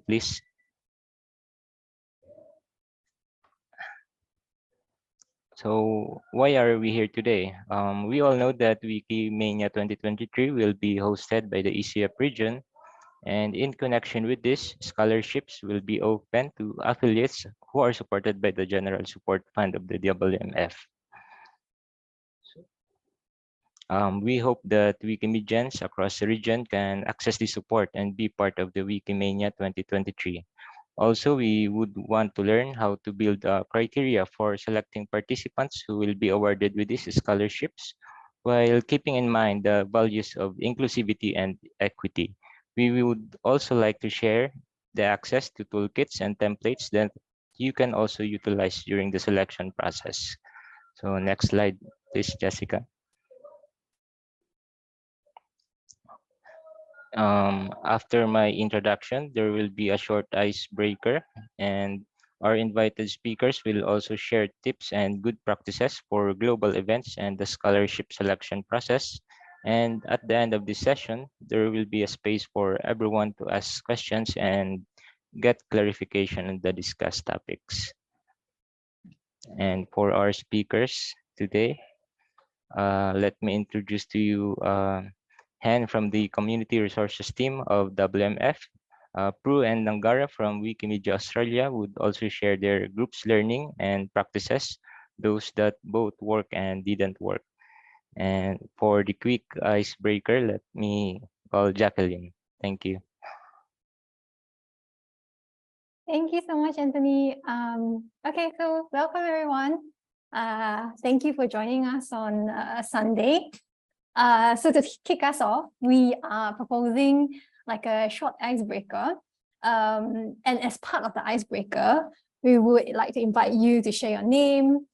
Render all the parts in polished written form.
please. So why are we here today? We all know that Wikimedia 2023 will be hosted by the ECF region, and in connection with this, scholarships will be open to affiliates who are supported by the General Support Fund of the WMF. We hope that Wikimedians across the region can access this support and be part of the Wikimedia 2023. Also, we would want to learn how to build criteria for selecting participants who will be awarded with these scholarships, while keeping in mind the values of inclusivity and equity. We would also like to share the access to toolkits and templates that you can also utilize during the selection process. So next slide, please, Jessica. After my introduction, there will be a short icebreaker, and our invited speakers will also share tips and good practices for global events and the scholarship selection process. And at the end of this session, there will be a space for everyone to ask questions and get clarification on the discussed topics. And for our speakers today, let me introduce to you Han from the Community Resources team of WMF. Prue and Nangara from Wikimedia Australia would also share their group's learning and practices, those that both work and didn't work. And for the quick icebreaker, let me call Jacqueline. Thank you. Thank you so much, Anthony. Okay, so welcome everyone. Thank you for joining us on Sunday. So to kick us off, we are proposing like a short icebreaker. And as part of the icebreaker, we would like to invite you to share your name,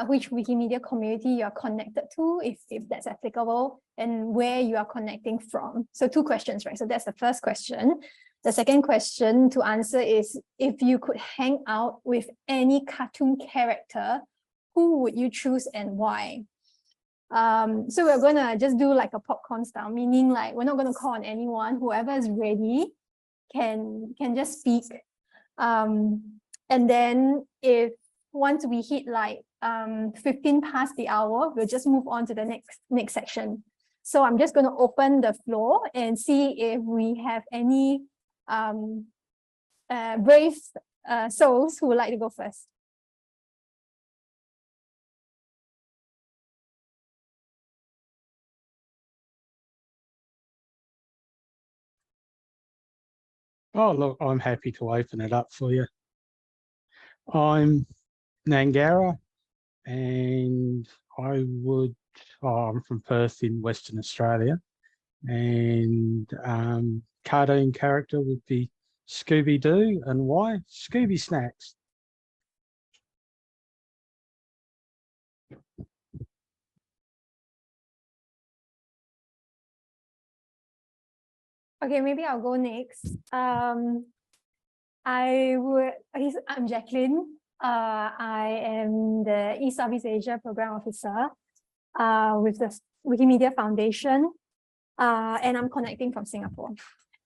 which Wikimedia community you are connected to, if that's applicable, and where you are connecting from. So 2 questions, right? So that's the first question. The second question to answer is, if you could hang out with any cartoon character, who would you choose and why? So we're gonna just do like a popcorn style, meaning like we're not gonna call on anyone. Whoever is ready can just speak. And then if once we hit like 15 past the hour, we'll just move on to the next section. So I'm just gonna open the floor and see if we have any brave souls who would like to go first. Oh, look, I'm happy to open it up for you. I'm Nangara, and I'm from Perth in Western Australia, and cartoon character would be Scooby-Doo, and why? Scooby Snacks. Okay, maybe I'll go next. I'm Jacqueline. I am the East Southeast Asia Program Officer with the Wikimedia Foundation, and I'm connecting from Singapore.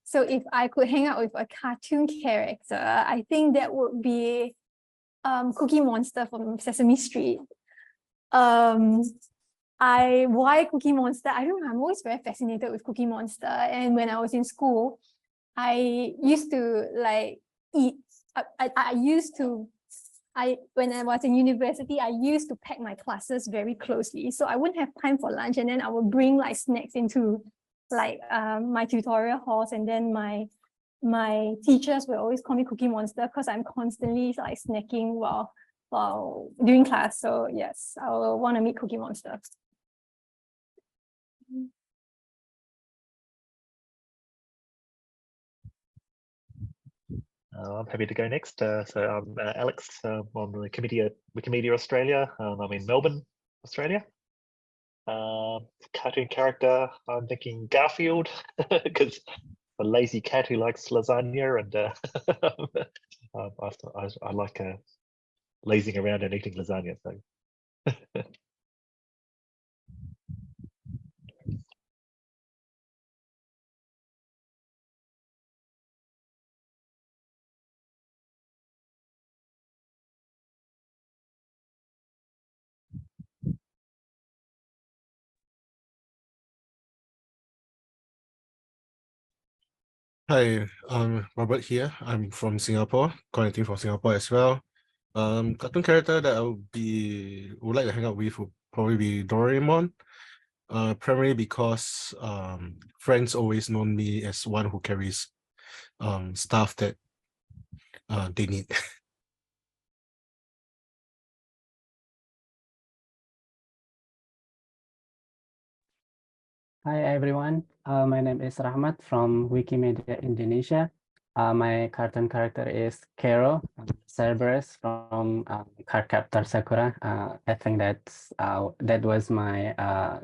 So if I could hang out with a cartoon character, I think that would be Cookie Monster from Sesame Street. Why Cookie Monster? I don't know, I'm always very fascinated with Cookie Monster. And when I was in school, I used to like eat. When I was in university, I used to pack my classes very closely. So I wouldn't have time for lunch. And then I would bring like snacks into like my tutorial halls. And then my teachers will always call me Cookie Monster because I'm constantly like snacking while during class. So yes, I will want to meet Cookie Monster. I'm happy to go next. So I'm Alex. I'm on the Wikimedia Australia. I'm in Melbourne, Australia. Cartoon character, I'm thinking Garfield, because a lazy cat who likes lasagna, and I like lazing around and eating lasagna. So. Hi, Robert here. I'm from Singapore, connecting from Singapore as well. Cartoon character that would like to hang out with would probably be Doraemon. Primarily because friends always known me as one who carries stuff that they need. Hi everyone, my name is Rahmat from Wikimedia Indonesia. My cartoon character is Kero, Cerberus from Cardcaptor Sakura. I think that was my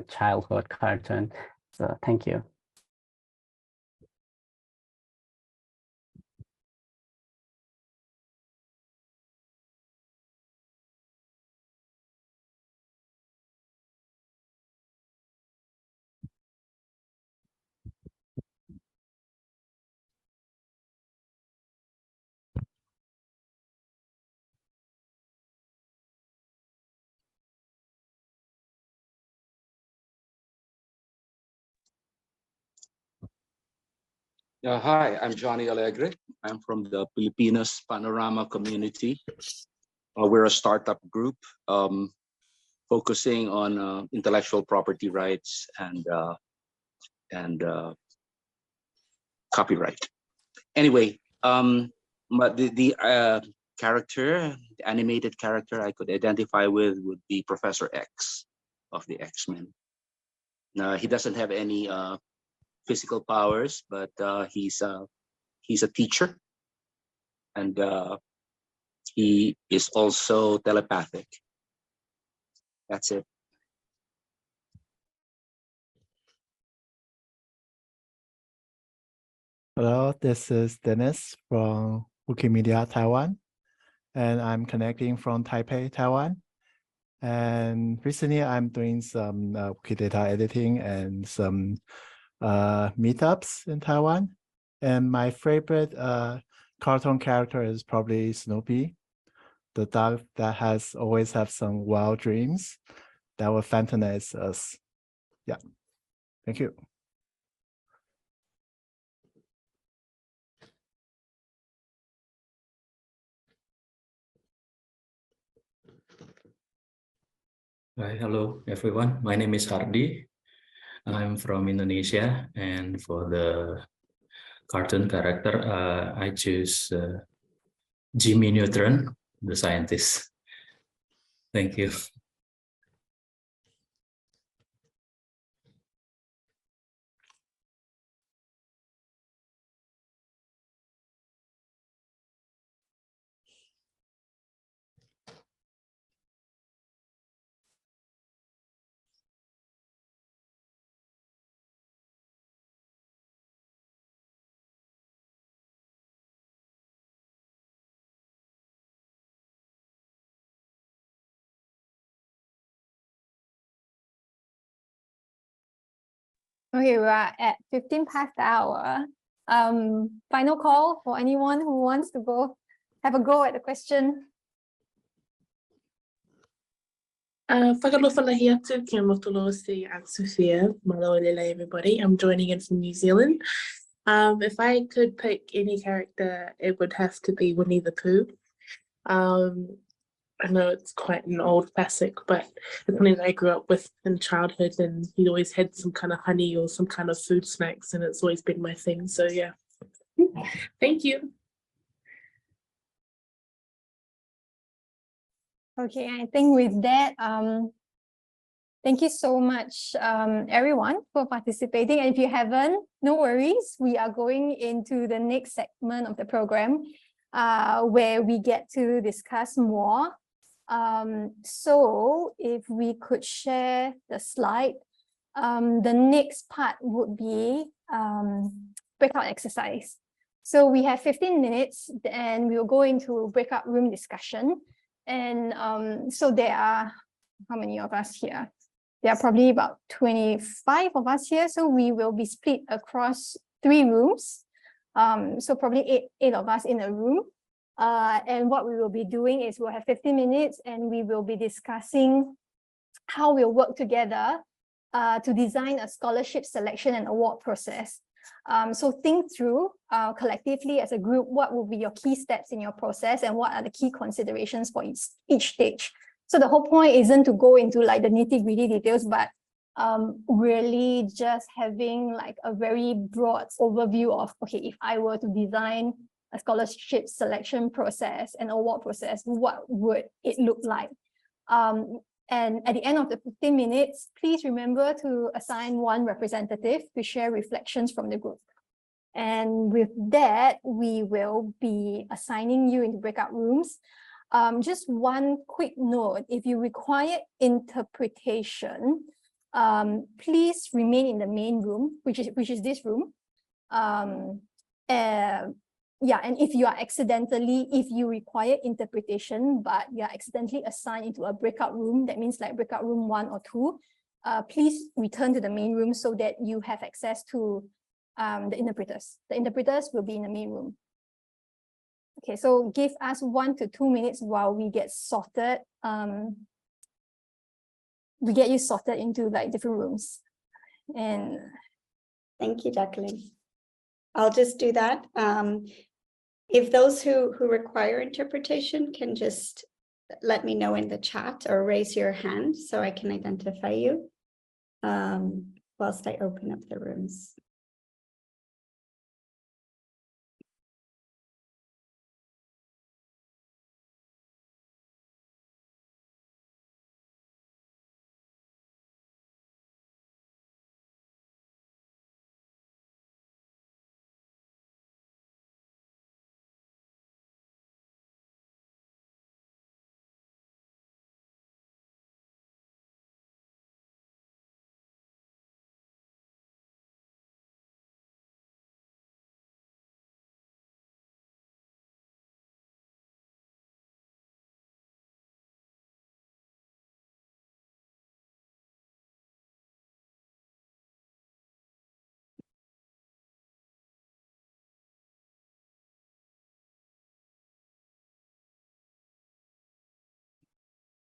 childhood cartoon. So thank you. Hi, I'm Johnny Alegre. I'm from the Filipinos Panorama community. We're a startup group focusing on intellectual property rights and copyright. Anyway, but the animated character I could identify with would be Professor X of the X-Men. He doesn't have any physical powers, but he's a teacher, and he is also telepathic. That's it. Hello, this is Dennis from Wikimedia Taiwan, and I'm connecting from Taipei, Taiwan. And recently I'm doing some Wikidata editing and some meetups in Taiwan. And my favorite cartoon character is probably Snoopy, the dog that always have some wild dreams that will fantasize us. Yeah, thank you. Hi, hello everyone. My name is Hardy. I'm from Indonesia, and for the cartoon character, I choose Jimmy Neutron, the scientist. Thank you. Okay, we're at 15 past the hour. Final call for anyone who wants to have a go at the question. Whakalofalahiatu kia motolosi and Sophia. Malolele everybody. I'm joining in from New Zealand. If I could pick any character, it would have to be Winnie the Pooh. I know it's quite an old classic, but it's something that I grew up with in childhood, and he always had some kind of honey or some kind of food snacks, and it's always been my thing. So yeah, thank you. Okay, I think with that, thank you so much, everyone, for participating. And if you haven't, no worries. We are going into the next segment of the program, where we get to discuss more. So if we could share the slide, the next part would be breakout exercise. So we have 15 minutes and we will go into breakout room discussion. And so there are, how many of us here? There are probably about 25 of us here. So we will be split across 3 rooms. So probably eight of us in a room. And what we will be doing is we'll have 15 minutes and we will be discussing how we'll work together to design a scholarship selection and award process. So think through collectively as a group, what will be your key steps in your process and what are the key considerations for each stage. So the whole point isn't to go into like the nitty-gritty details, but really just having like a very broad overview of, okay, if I were to design a scholarship selection process and award process, what would it look like? And at the end of the 15 minutes, please remember to assign one representative to share reflections from the group. And with that, we will be assigning you into breakout rooms. Just one quick note, if you require interpretation, please remain in the main room, which is this room. Yeah, and if you require interpretation, but you are accidentally assigned into a breakout room, that means like breakout room 1 or 2, please return to the main room so that you have access to the interpreters. The interpreters will be in the main room. Okay, so give us 1 to 2 minutes while we get sorted. We get you sorted into like different rooms. And thank you, Jacqueline. I'll just do that. If those who require interpretation can just let me know in the chat or raise your hand so I can identify you whilst I open up the rooms.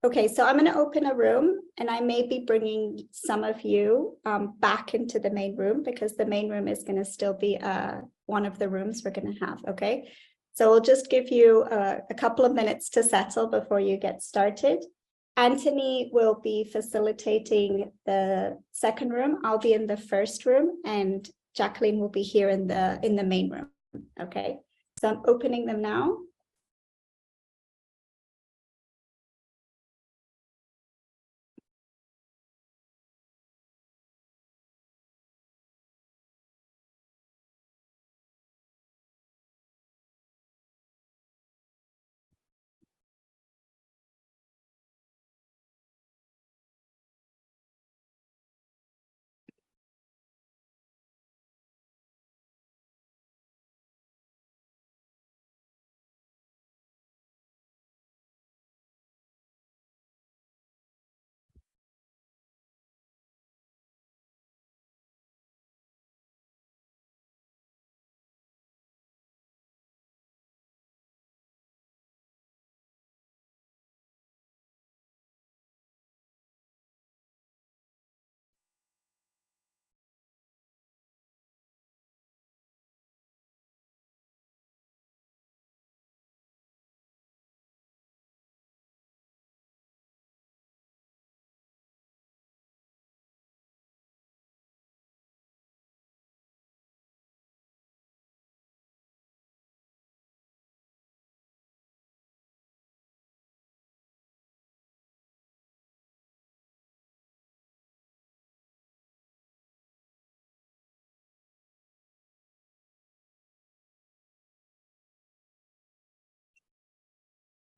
Okay, so I'm going to open a room and I may be bringing some of you back into the main room because the main room is going to still be one of the rooms we're going to have, okay? So we'll just give you a couple of minutes to settle before you get started. Anthony will be facilitating the second room. I'll be in the first room and Jacqueline will be here in the main room, okay? So I'm opening them now.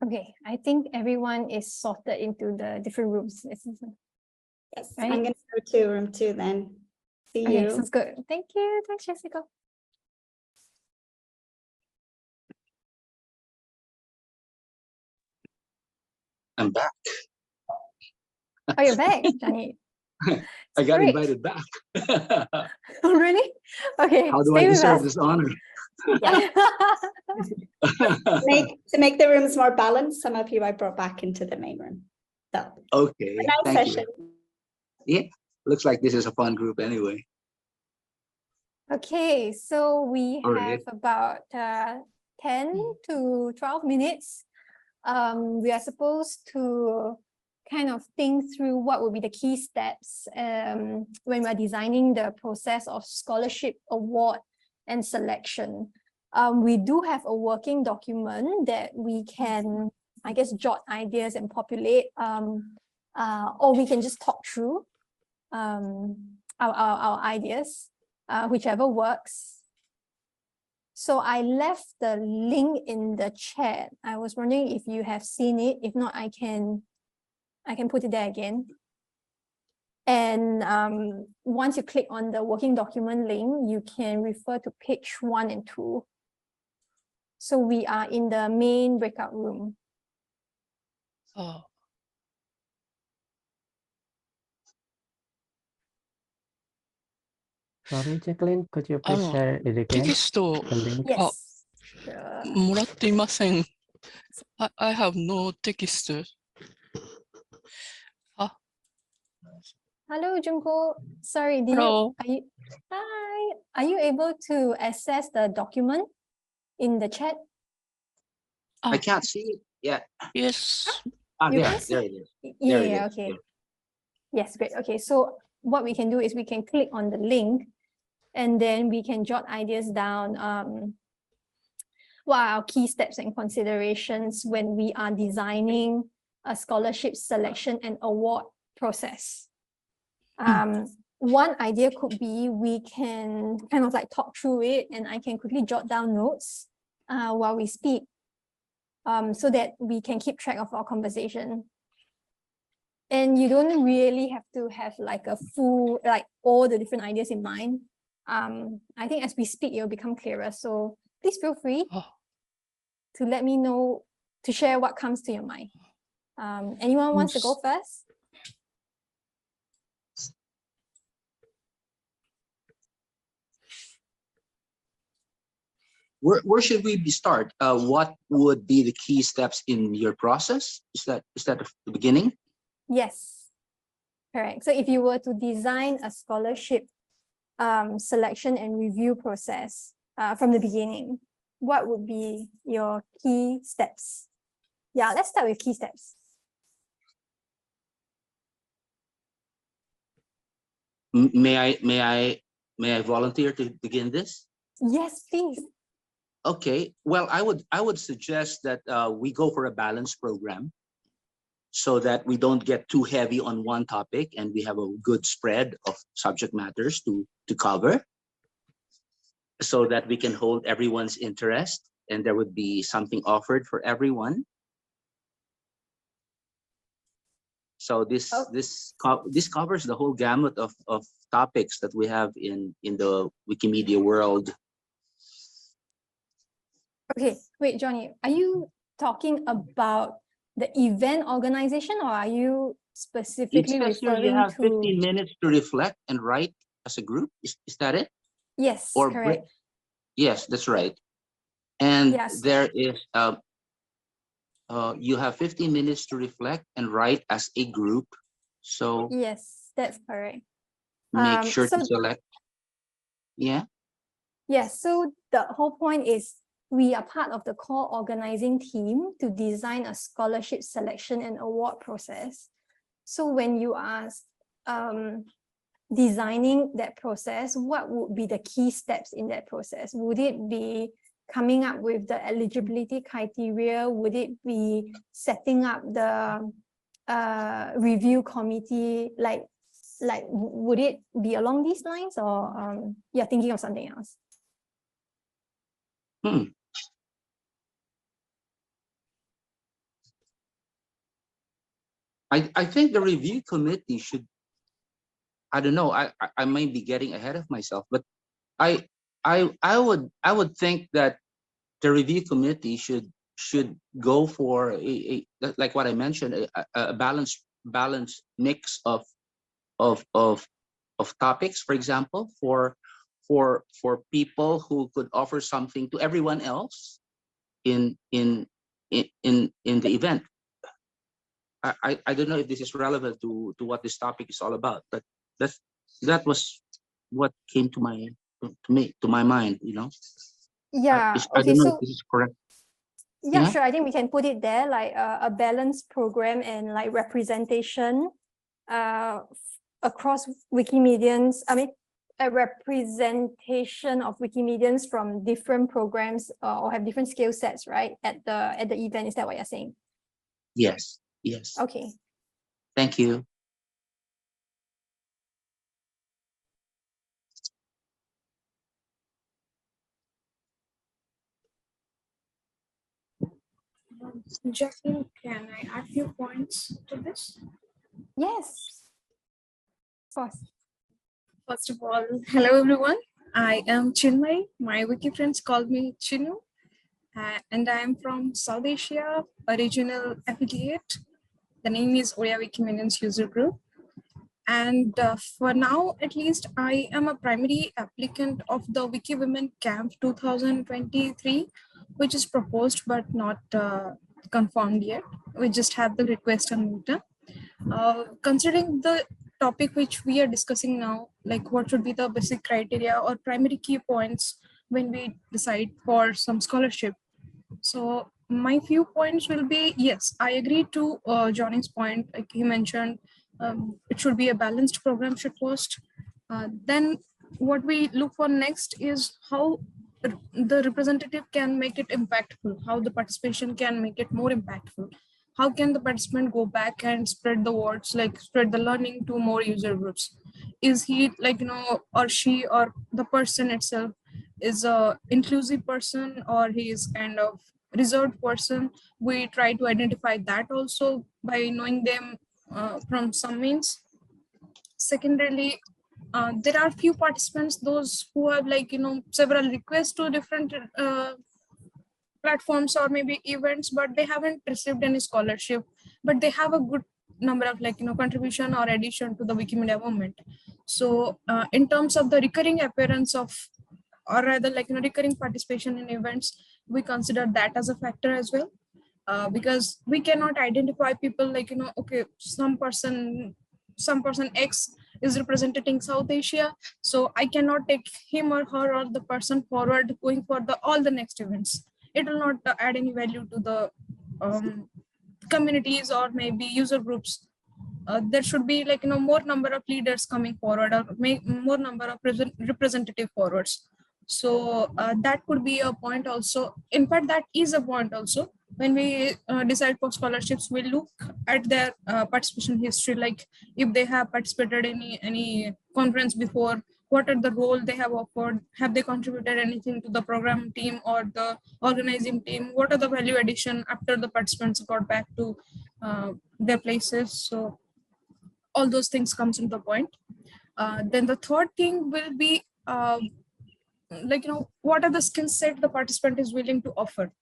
okay, I think everyone is sorted into the different rooms. Yes, right? I'm going to go to room 2 then. See Okay, you. sounds good. Thank you. Thanks, Jessica. I'm back. Oh, you're back, Johnny. I got Great. invited back. Oh, really? Okay, How do I stay with deserve us. this honor? Yeah. To make the rooms more balanced, some of you I brought back into the main room. So, Okay, a nice thank session. you. Yeah, looks like this is a fun group anyway. Okay, so we All have right. about 10 to 12 minutes. We are supposed to kind of think through what would be the key steps when we're designing the process of scholarship, award, and selection. We do have a working document that we can, I guess, jot ideas and populate, or we can just talk through our ideas, whichever works. So I left the link in the chat. I was wondering if you have seen it. If not, I can put it there again. And once you click on the working document link, you can refer to page 1 and 2. So we are in the main breakout room. Oh. Sorry, Jacqueline, could you please share it テ again? キスト The link. Yes. Sure. もらっていません。I have no text. Hello, Junko. Sorry, Hello. Hi. Are you able to access the document in the chat? I can't see it yet. Yes. You There, can see- there it is. Yeah, There it yeah, is, okay. yeah. Yes, great. Okay, so what we can do is we can click on the link and then we can jot ideas down. What are our key steps and considerations when we are designing a scholarship selection and award process? One idea could be we can kind of like talk through it and I can quickly jot down notes while we speak so that we can keep track of our conversation. And you don't really have to have like a full, like all the different ideas in mind. I think as we speak, it will become clearer. So please feel free to let me know, to share what comes to your mind. Anyone wants to go first? Where should we start? What would be the key steps in your process? Is that the beginning? Yes, correct. So if you were to design a scholarship selection and review process from the beginning, what would be your key steps? Yeah, let's start with key steps. May I volunteer to begin this? Yes, please. Okay, well, I would suggest that we go for a balanced program so that we don't get too heavy on one topic and we have a good spread of subject matters to cover so that we can hold everyone's interest and there would be something offered for everyone. So this covers the whole gamut of topics that we have in the Wikimedia world. Okay, wait, Johnny, are you talking about the event organization or are you specifically It says here referring you have to 15 minutes to reflect and write as a group. Is that it? Yes, Or correct. yes, that's right. And Yes. there is you have 15 minutes to reflect and write as a group. So Yes, that's correct. make sure so to select. Yeah. Yes, so the whole point is we are part of the core organizing team to design a scholarship selection and award process. So when you are designing that process, what would be the key steps in that process? Would it be coming up with the eligibility criteria? Would it be setting up the review committee? Like would it be along these lines or you're thinking of something else? I think the review committee should, I don't know, I might be getting ahead of myself, but I would think that the review committee should go for like what I mentioned, a balanced mix of topics, for example, for people who could offer something to everyone else in the event. I don't know if this is relevant to what this topic is all about, but that was what came to my to my mind, you know. Yeah. I Okay. don't know So if this is correct. yeah, Yeah. sure. I think we can put it there, like a balanced program and like representation across Wikimedians. I mean, a representation of Wikimedians from different programs or have different skill sets, right? At the event. Is that what you're saying? Yes. Yes. Okay. Thank you. Jacqueline, can I add few points to this? Yes. Of course. First of all, hello everyone. I am Chinmay. My wiki friends call me Chinu. And I am from South Asia, a regional affiliate. The name is Oya Wikimedians User Group. And for now, at least, I am a primary applicant of the Wiki Women Camp 2023, which is proposed but not confirmed yet. We just have the request on Meta. Considering the topic which we are discussing now, like what should be the basic criteria or primary key points when we decide for some scholarship. So my few points will be, yes, I agree to Johnny's point, like he mentioned, it should be a balanced program should first. Then what we look for next is how the representative can make it impactful, how the participation can make it more impactful. How can the participant go back and spread the words, like spread the learning to more user groups? Is he like, you know, or she or the person itself is a inclusive person, or he is kind of reserved person? We try to identify that also by knowing them from some means. Secondarily, there are few participants, those who have like, you know, several requests to different platforms or maybe events, but they haven't received any scholarship, but they have a good number of like, you know, contribution or addition to the Wikimedia movement. So in terms of the recurring appearance of, or rather like, you know, recurring participation in events, we consider that as a factor as well. Because we cannot identify people like, you know, okay, some person X is representing South Asia, so I cannot take him or her or the person forward going for the all the next events. It will not add any value to the communities or maybe user groups. There should be like, you know, more number of leaders coming forward or make more number of representative forwards. So that could be a point also. In fact, that is a point also. When we decide for scholarships, we look at their participation history, like if they have participated in any conference before, what are the role they have offered, have they contributed anything to the program team or the organizing team, what are the value addition after the participants got back to their places. So all those things comes into the point. Then the third thing will be like, you know, what are the skill set the participant is willing to offer.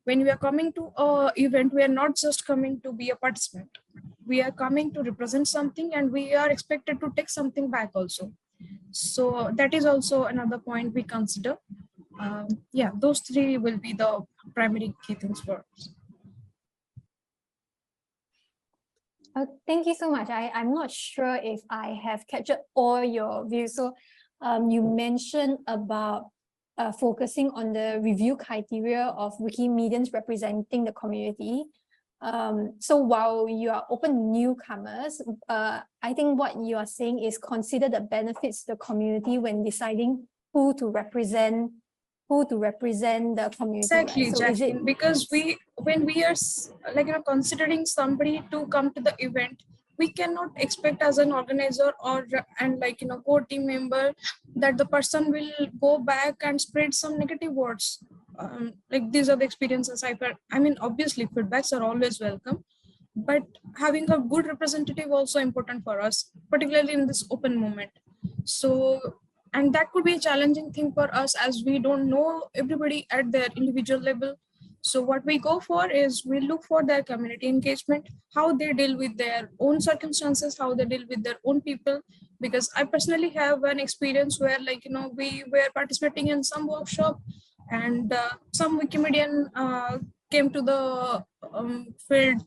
When we are coming to a event, we are not just coming to be a participant. We are coming to represent something, and we are expected to take something back also. So that is also another point we consider. Yeah, those three will be the primary key things for us. Thank you so much. I'm not sure if I have captured all your views. So you mentioned about focusing on the review criteria of Wikimedians representing the community. So while you are open newcomers, I think what you are saying is consider the benefits to the community when deciding who to represent the community. Exactly, right? So Jacqueline, because when we are like, you know, considering somebody to come to the event, we cannot expect as an organizer or and like, you know, core team member that the person will go back and spread some negative words. Like these are the experiences I've had. I mean, obviously feedbacks are always welcome, but having a good representative also important for us, particularly in this open moment. So, and that could be a challenging thing for us as we don't know everybody at their individual level. So what we go for is we look for their community engagement, how they deal with their own circumstances, how they deal with their own people. Because I personally have an experience where, like, you know, we were participating in some workshop, and some Wikimedian came to the field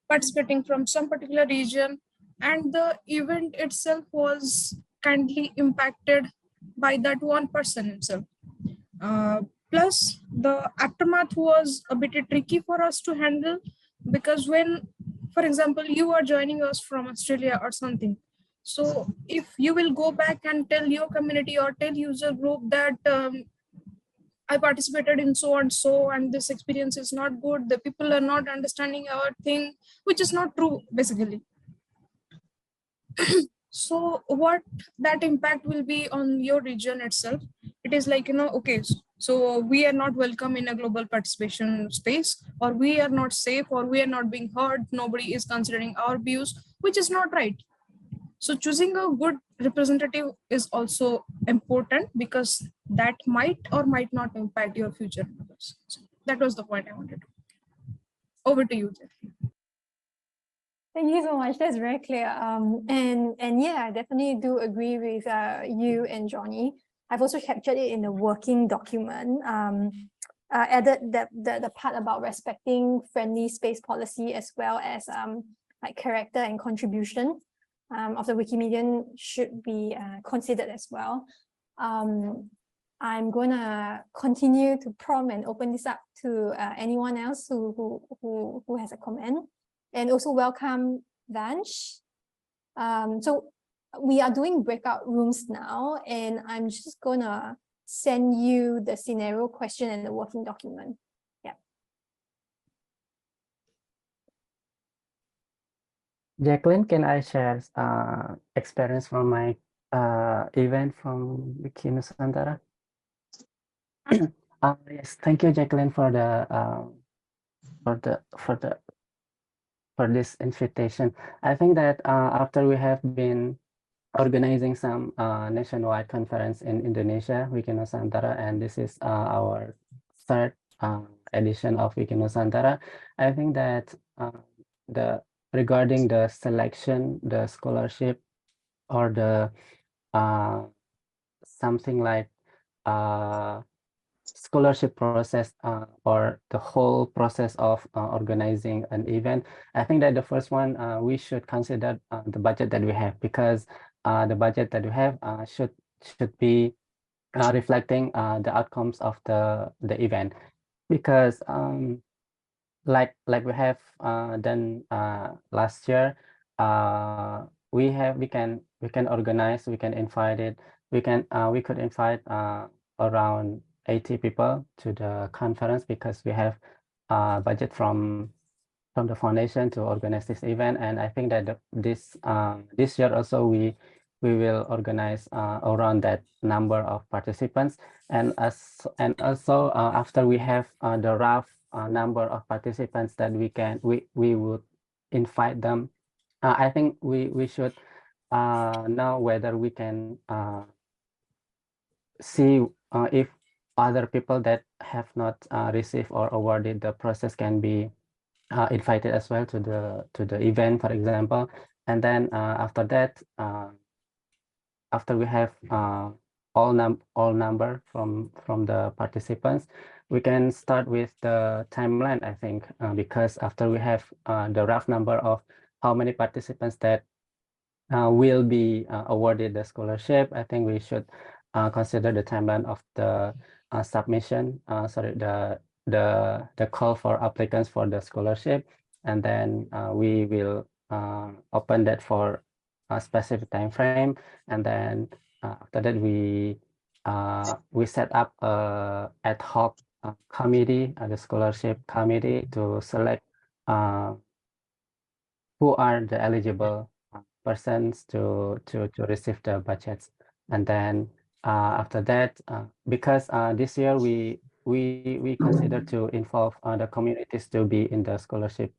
participating from some particular region, and the event itself was kindly impacted by that one person himself. Plus, the aftermath was a bit tricky for us to handle, because when, for example, you are joining us from Australia or something, so if you will go back and tell your community or tell user group that I participated in so and so, and this experience is not good, the people are not understanding our thing, which is not true, basically. So what that impact will be on your region itself, it is like, okay, so we are not welcome in a global participation space, or we are not safe, or we are not being heard, nobody is considering our views, which is not right. So choosing a good representative is also important, because that might or might not impact your future members. So that was the point I wanted to. Over to you, Jeff. Thank you so much. That's very clear. And yeah, I definitely do agree with you and Johnny. I've also captured it in the working document. Added the part about respecting friendly space policy, as well as like character and contribution of the Wikimedian should be considered as well. I'm gonna continue to prompt and open this up to anyone else who has a comment. And also welcome Vansh. So we are doing breakout rooms now, and I'm just gonna send you the scenario question and the working document. Yeah. Jacqueline, can I share experience from my event from Wiki Nusantara? Yes, thank you, Jacqueline, for this invitation. I think that after we have been organizing some nationwide conference in Indonesia, Wiki Nusantara, and this is our third edition of Wiki Nusantara, I think that regarding the selection, the scholarship, or the something like scholarship process, or the whole process of organizing an event, I think that the first one, we should consider the budget that we have, because the budget that we have should be reflecting the outcomes of the event, because like we have done last year, we can organize, we can invite it, we could invite around 80 people to the conference, because we have budget from the foundation to organize this event. And I think that this year also we will organize around that number of participants, and also after we have the rough number of participants that we would invite them, I think we should know whether we can see if other people that have not received or awarded the process can be invited as well to the event, for example. And then after that, after we have all number from the participants, we can start with the timeline, I think, because after we have the rough number of how many participants that will be awarded the scholarship, I think we should consider the timeline of the submission, sorry, the call for applicants for the scholarship, and then we will open that for a specific time frame, and then after that we set up a ad hoc committee, the scholarship committee, to select who are the eligible persons to receive the budgets. And then after that, because this year we consider to involve the communities to be in the scholarship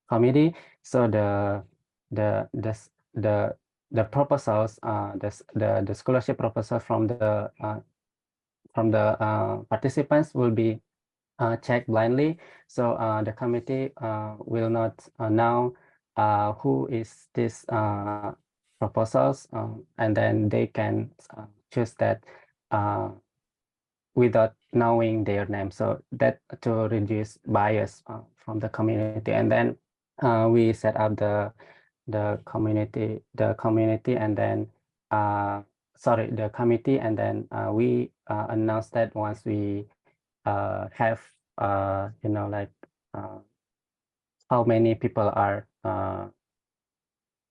committee, so the proposals, the scholarship proposal from the participants will be checked blindly. So the committee will not know who is this proposals, and then they can choose that without knowing their name, so that to reduce bias from the community. And then we set up the community, and then sorry, the committee, and then we announced that once we have you know, like how many people are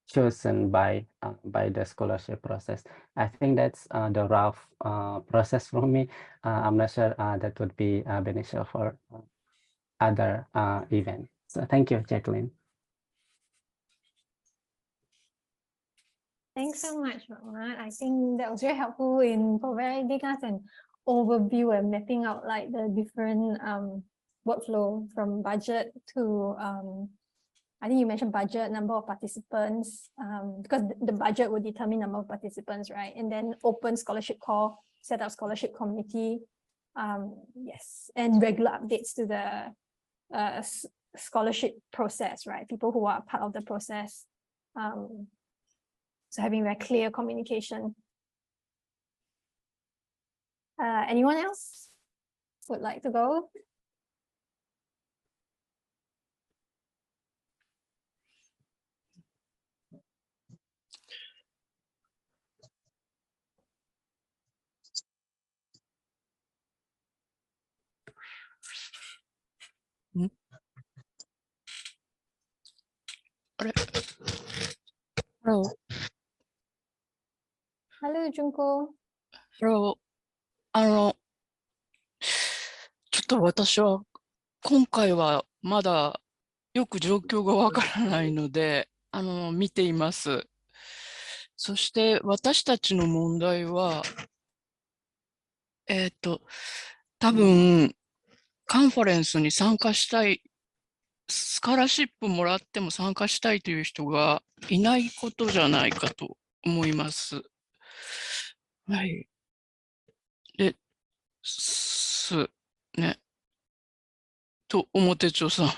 chosen by the scholarship process. I think that's the rough process for me. I'm not sure that would be beneficial for other events. So thank you, Jacqueline. Thanks so much, Rahmat. I think that was very helpful in providing us an overview and mapping out like the different workflow from budget to I think you mentioned budget, number of participants, because the budget would determine number of participants, right? And then open scholarship call, set up scholarship committee, yes, and regular updates to the scholarship process, right? People who are part of the process. So having very clear communication. Anyone else would like to go? Hello. Hello, Junko. Hello. ちょっと私は今回はまだよく状況がわからないので、見ています。そして私たちの問題は、多分カンファレンスに参加したい、スカラシップもらっても参加したいという人がいないことじゃないかと思います。はい。ですね。と、表帳さん。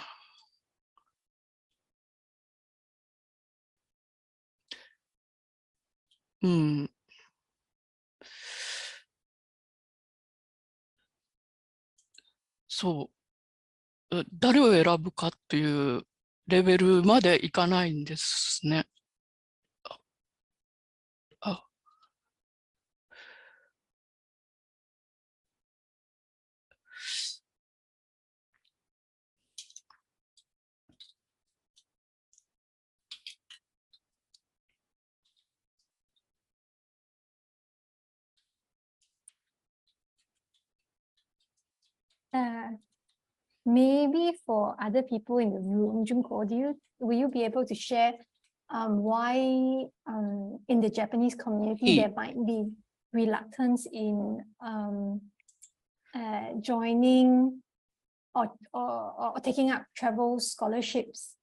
うん。そう。誰を選ぶかっていうレベルまでいかないんですね。Maybe for other people in the room, Junko, will you be able to share why in the Japanese community there might be reluctance in joining or taking up travel scholarships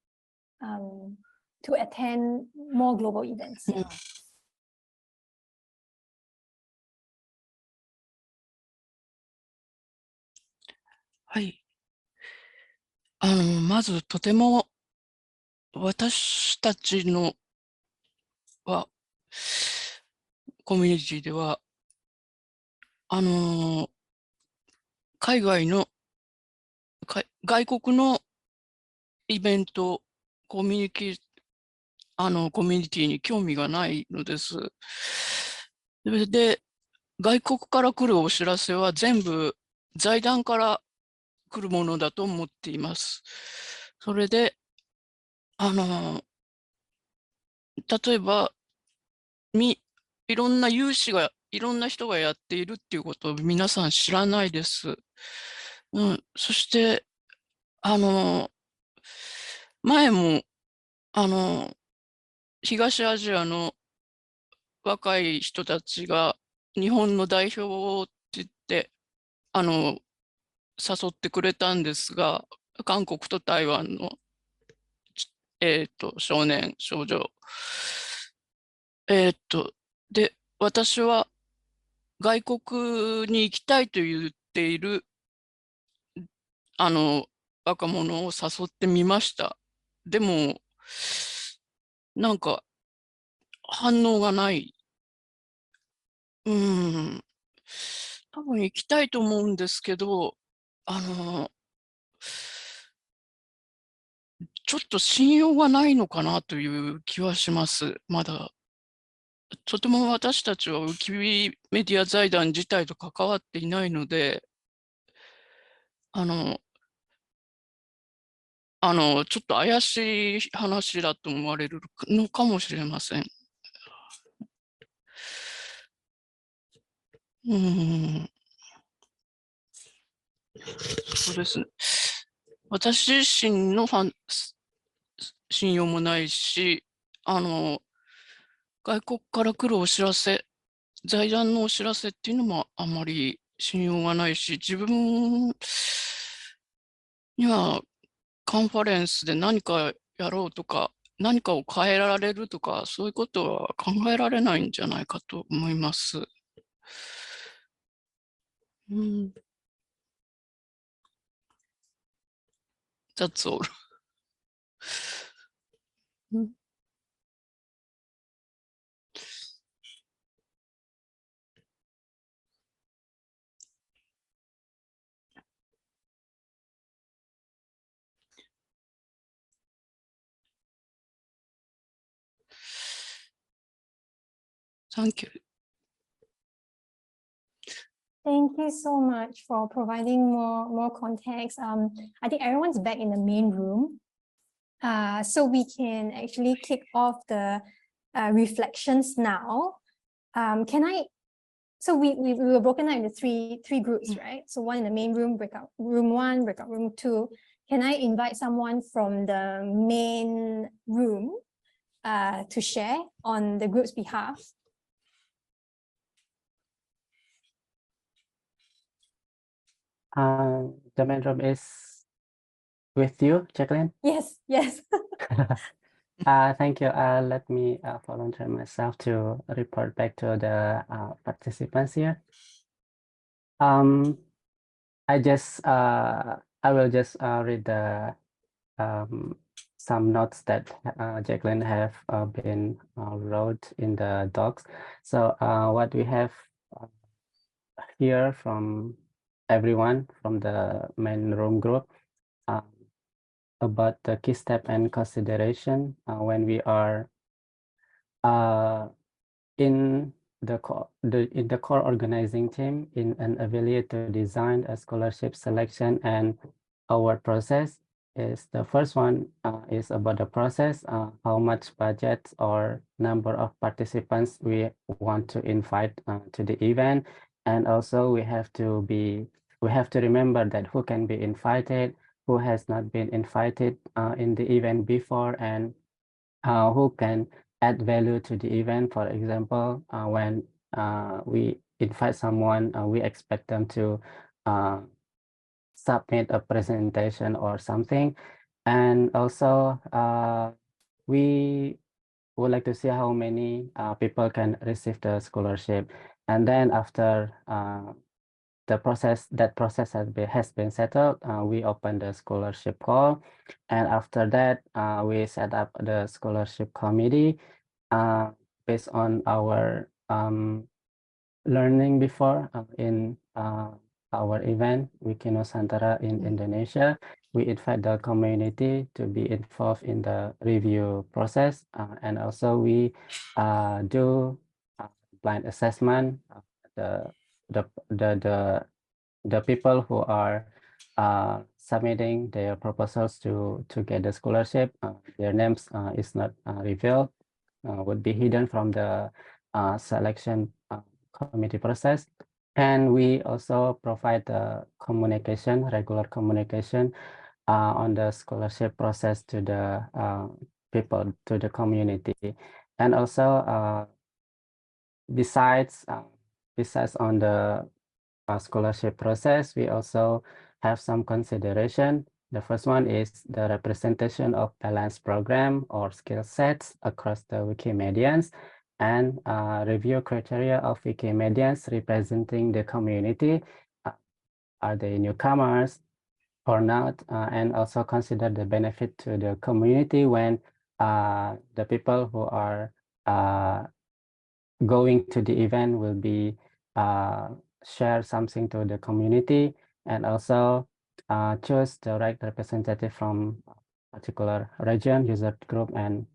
to attend more global events? Yeah. はい。まずとても私たちのコミュニティでは海外の外国のイベントコミュニティに興味がないのです。で、外国から来るお知らせは全部財団から来るものだと思っています。それで、例えば、いろんな有志が、いろんな人がやっているっていうことを皆さん知らないです。そして、前も、東アジアの若い人たちが日本の代表って言って、誘ってくれたんですが、韓国と台湾の、少年、少女。で、私は外国に行きたいと言っている、若者を誘ってみました。でも、なんか、反応がない。多分行きたいと思うんですけど、ちょっと信用がないのかなという気はします、まだ。とても私たちはウィキメディア財団自体と関わっていないので、ちょっと怪しい話だと思われるのかもしれません。そうですね。私自身の信用もないし、外国から来るお知らせ、財団のお知らせっていうのもあまり信用がないし、自分にはカンファレンスで何かやろうとか、何かを変えられるとか、そういうことは考えられないんじゃないかと思います。That's all. Thank you. Thank you so much for providing more context. I think everyone's back in the main room. So we can actually kick off the reflections now. So we were broken up into three groups, right? So one in the main room, breakout room 1, breakout room 2. Can I invite someone from the main room to share on the group's behalf? The main room is with you, Jacqueline? Yes, yes. Thank you. Let me volunteer myself to report back to the participants here. I will just read the some notes that Jacqueline have been wrote in the docs. So what we have here from everyone from the main room group about the key step and consideration when we are in the core organizing team in an affiliate to design a scholarship selection and award process. Is the first one is about the process, how much budget or number of participants we want to invite to the event, and also we have to remember that who can be invited, who has not been invited in the event before, and who can add value to the event. For example, when we invite someone, we expect them to submit a presentation or something. And also, we would like to see how many people can receive the scholarship. And then after that process has been settled, we open the scholarship call. And after that, we set up the scholarship committee based on our learning before in our event, Wikinusantara in Indonesia. We invite the community to be involved in the review process, and also we do blind assessment. The people who are submitting their proposals to get the scholarship, their names is not revealed, would be hidden from the selection committee process. And we also provide the communication, regular communication on the scholarship process to the people, to the community. And also besides on the scholarship process, we also have some consideration. The first one is the representation of balanced program or skill sets across the Wikimedians, and review criteria of Wikimedians representing the community. Are they newcomers or not? And also consider the benefit to the community when the people who are going to the event will be share something to the community, and also choose the right representative from a particular region, user group, and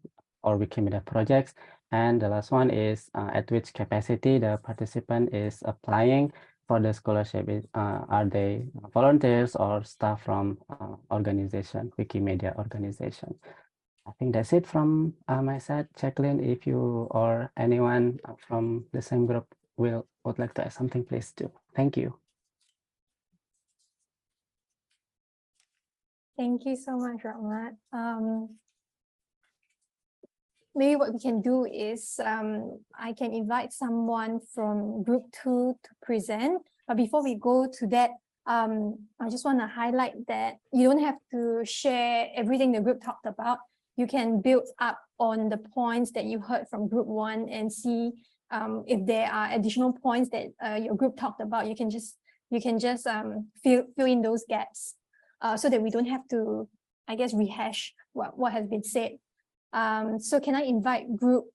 or Wikimedia projects. And the last one is at which capacity the participant is applying for the scholarship. Are they volunteers or staff from organization, Wikimedia organization? I think that's it from my side. Jacqueline, if you or anyone from the same group would like to add something, please do. Thank you. Thank you so much, Rahmat. Maybe what we can do is I can invite someone from group 2 to present. But before we go to that, I just want to highlight that you don't have to share everything the group talked about. You can build up on the points that you heard from group 1 and see if there are additional points that your group talked about. You can just fill in those gaps so that we don't have to, I guess, rehash what has been said. So can I invite group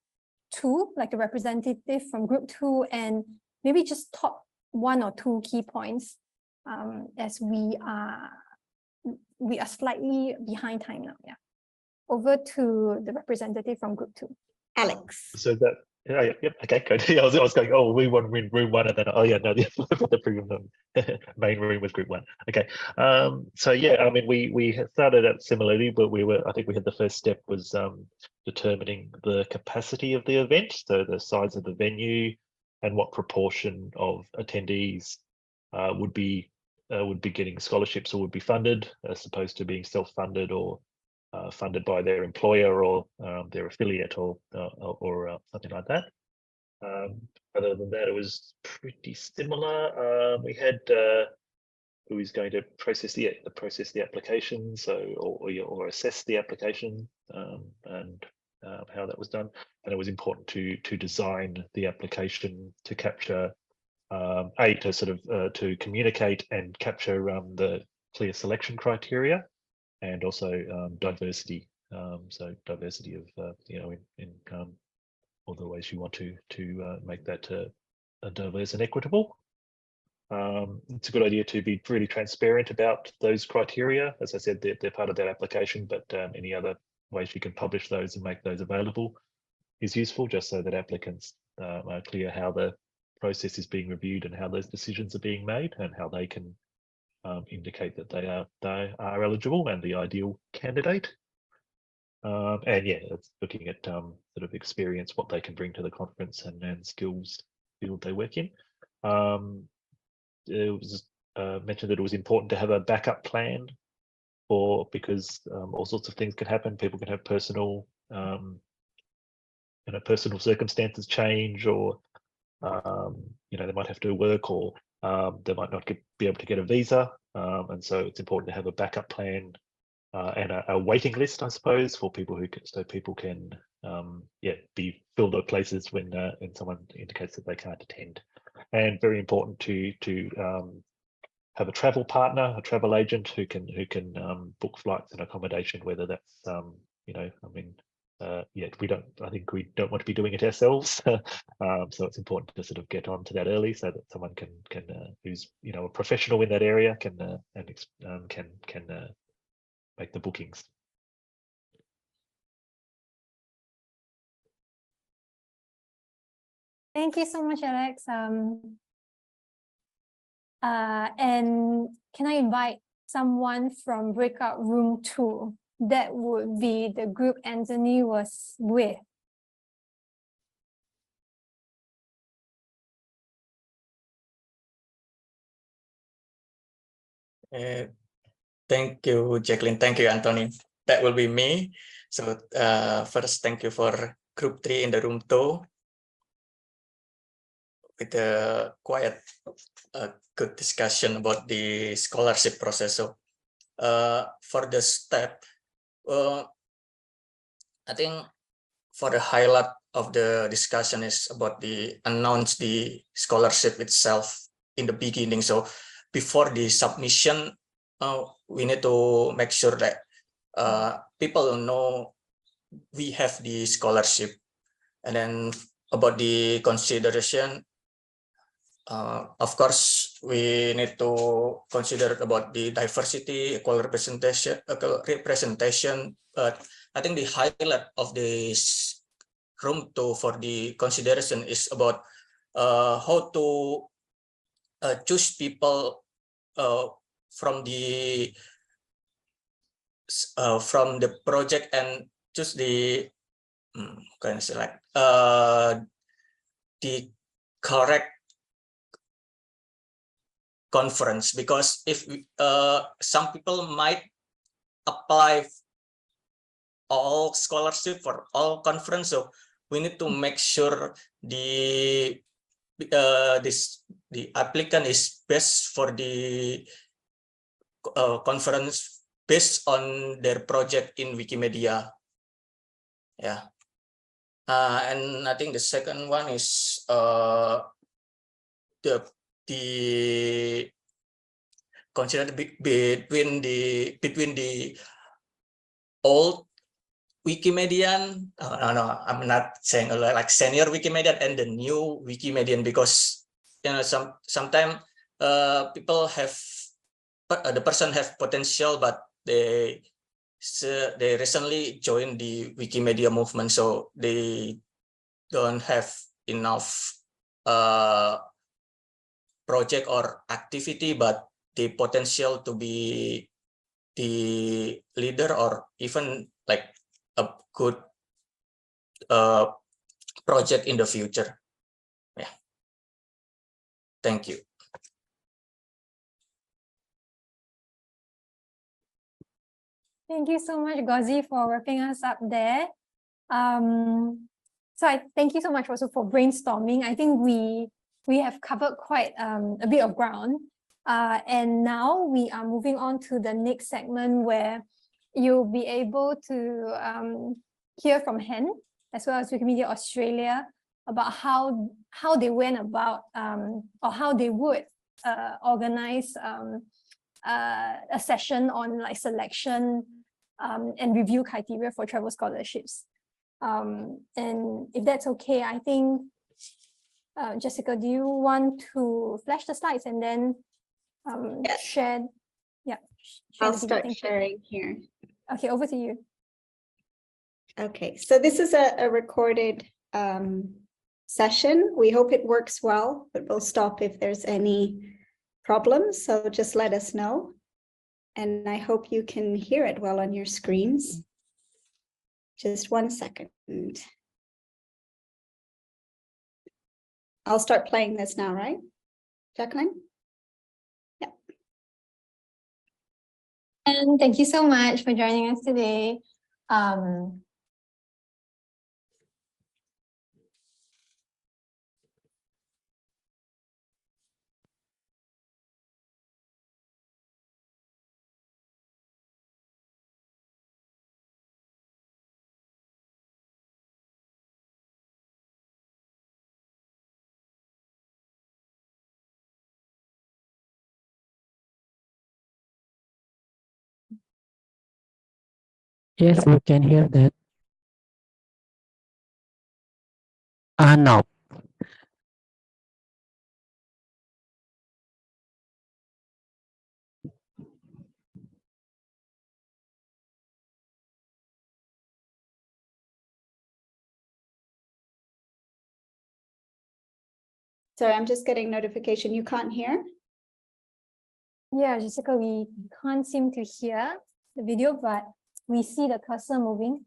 2, like a representative from group 2, and maybe just top 1 or 2 key points as we are slightly behind time now. Yeah. Over to the representative from group 2. Alex. So that, yeah, yep, okay, good. I was going, oh, we want room 1, and then, oh yeah, no, the main room was group 1. Okay, so yeah, I mean, we had started out similarly, but I think we had the first step was determining the capacity of the event, so the size of the venue and what proportion of attendees would be getting scholarships or would be funded, as opposed to being self-funded or funded by their employer or their affiliate or something like that. Other than that, it was pretty similar. We had who is going to process the application, so or assess the application, and how that was done. And it was important to design the application to capture to sort of to communicate and capture the clear selection criteria, and also diversity. So diversity of in all the ways you want to make that diverse and equitable. It's a good idea to be really transparent about those criteria. As I said, they're part of that application, but any other ways you can publish those and make those available is useful, just so that applicants are clear how the process is being reviewed and how those decisions are being made, and how they can indicate that they are eligible and the ideal candidate. And yeah, it's looking at sort of experience, what they can bring to the conference, and skills field they work in. It was mentioned that it was important to have a backup plan because all sorts of things can happen. People can have personal personal circumstances change, or they might have to work, or they might not be able to get a visa, and so it's important to have a backup plan and a waiting list, I suppose, for people people can be filled at places when someone indicates that they can't attend. And very important to have a travel partner, a travel agent who can book flights and accommodation, whether that's I think we don't want to be doing it ourselves. So it's important to sort of get onto that early, so that someone can who's a professional in that area can make the bookings. Thank you so much, Alex. And can I invite someone from breakout room 2? That would be the group Anthony was with. Thank you, Jacqueline. Thank you, Anthony. That will be me. So first, thank you for group 3 in the room 2 with a quite good discussion about the scholarship process. So for the step, I think for the highlight of the discussion is about announce the scholarship itself in the beginning. So before the submission, we need to make sure that people know we have the scholarship. And then about the consideration, of course, we need to consider about the diversity, equal representation. But I think the highlight of this room for the consideration is about how to choose people from the project and choose the kind of select the correct conference, because if some people might apply all scholarship for all conference, so we need to make sure the applicant is best for the conference based on their project in Wikimedia. Yeah. And I think the second one is the consider between the old Wikimedian. No, I'm not saying like senior Wikimedian and the new Wikimedian, because sometimes people have the person have potential, but they recently joined the Wikimedia movement, so they don't have enough project or activity, but the potential to be the leader or even like a good project in the future. Yeah. Thank you. Thank you so much, Ghazi, for wrapping us up there. So I thank you so much also for brainstorming. I think we have covered quite a bit of ground. And now we are moving on to the next segment where you'll be able to hear from Hen, as well as Wikimedia Australia, about how they went about or how they would organize a session on like selection and review criteria for travel scholarships. And if that's okay, I think, Jessica, do you want to flash the slides and then share? Yeah. I'll start sharing here. Okay, over to you. Okay, so this is a recorded session. We hope it works well, but we'll stop if there's any problems. So just let us know. And I hope you can hear it well on your screens. Just 1 second. I'll start playing this now, right, Jacqueline? Yeah. And thank you so much for joining us today. Yes, we can hear that. No. Sorry, I'm just getting notification. You can't hear? Yeah, Jessica, we can't seem to hear the video, but we see the cursor moving.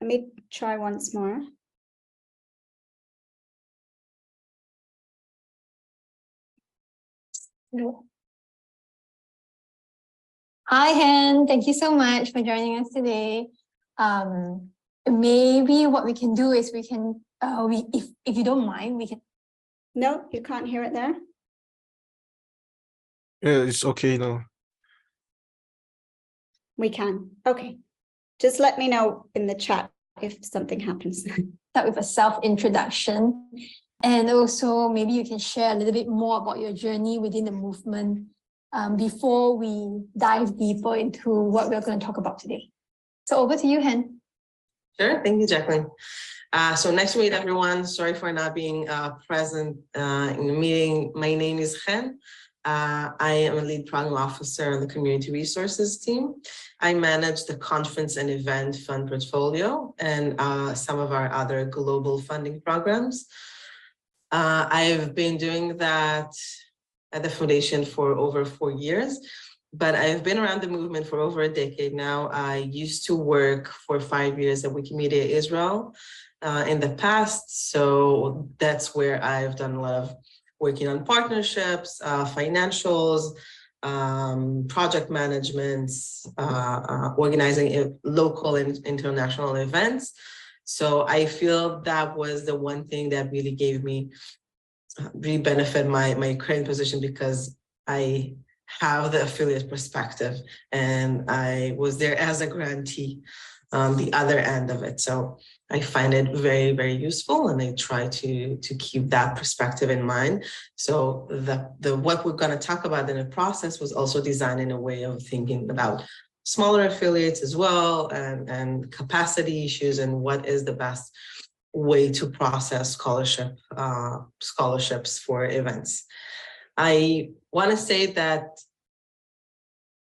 Let me try once more. Hi, Hen. Thank you so much for joining us today. Maybe what we can do is we can, if you don't mind, we can. No, you can't hear it there? Yeah, it's okay now. We can. Okay. Just let me know in the chat if something happens. Start with a self-introduction. And also maybe you can share a little bit more about your journey within the movement before we dive deeper into what we're going to talk about today. So over to you, Hen. Sure. Thank you, Jacqueline. So nice to meet everyone. Sorry for not being present in the meeting. My name is Hen. I am a lead program officer on the community resources team. I manage the conference and event fund portfolio and some of our other global funding programs. I've been doing that at the foundation for over 4 years, but I've been around the movement for over a decade now. I used to work for 5 years at Wikimedia Israel in the past, so that's where I've done a lot of working on partnerships, financials, project management, organizing local and international events. So I feel that was the one thing that really gave me, really benefit my current position, because I have the affiliate perspective and I was there as a grantee on the other end of it. So I find it very, very useful, and I try to keep that perspective in mind. So the what we're going to talk about in the process was also designed in a way of thinking about smaller affiliates as well, and capacity issues, and what is the best way to process scholarships for events. I want to say that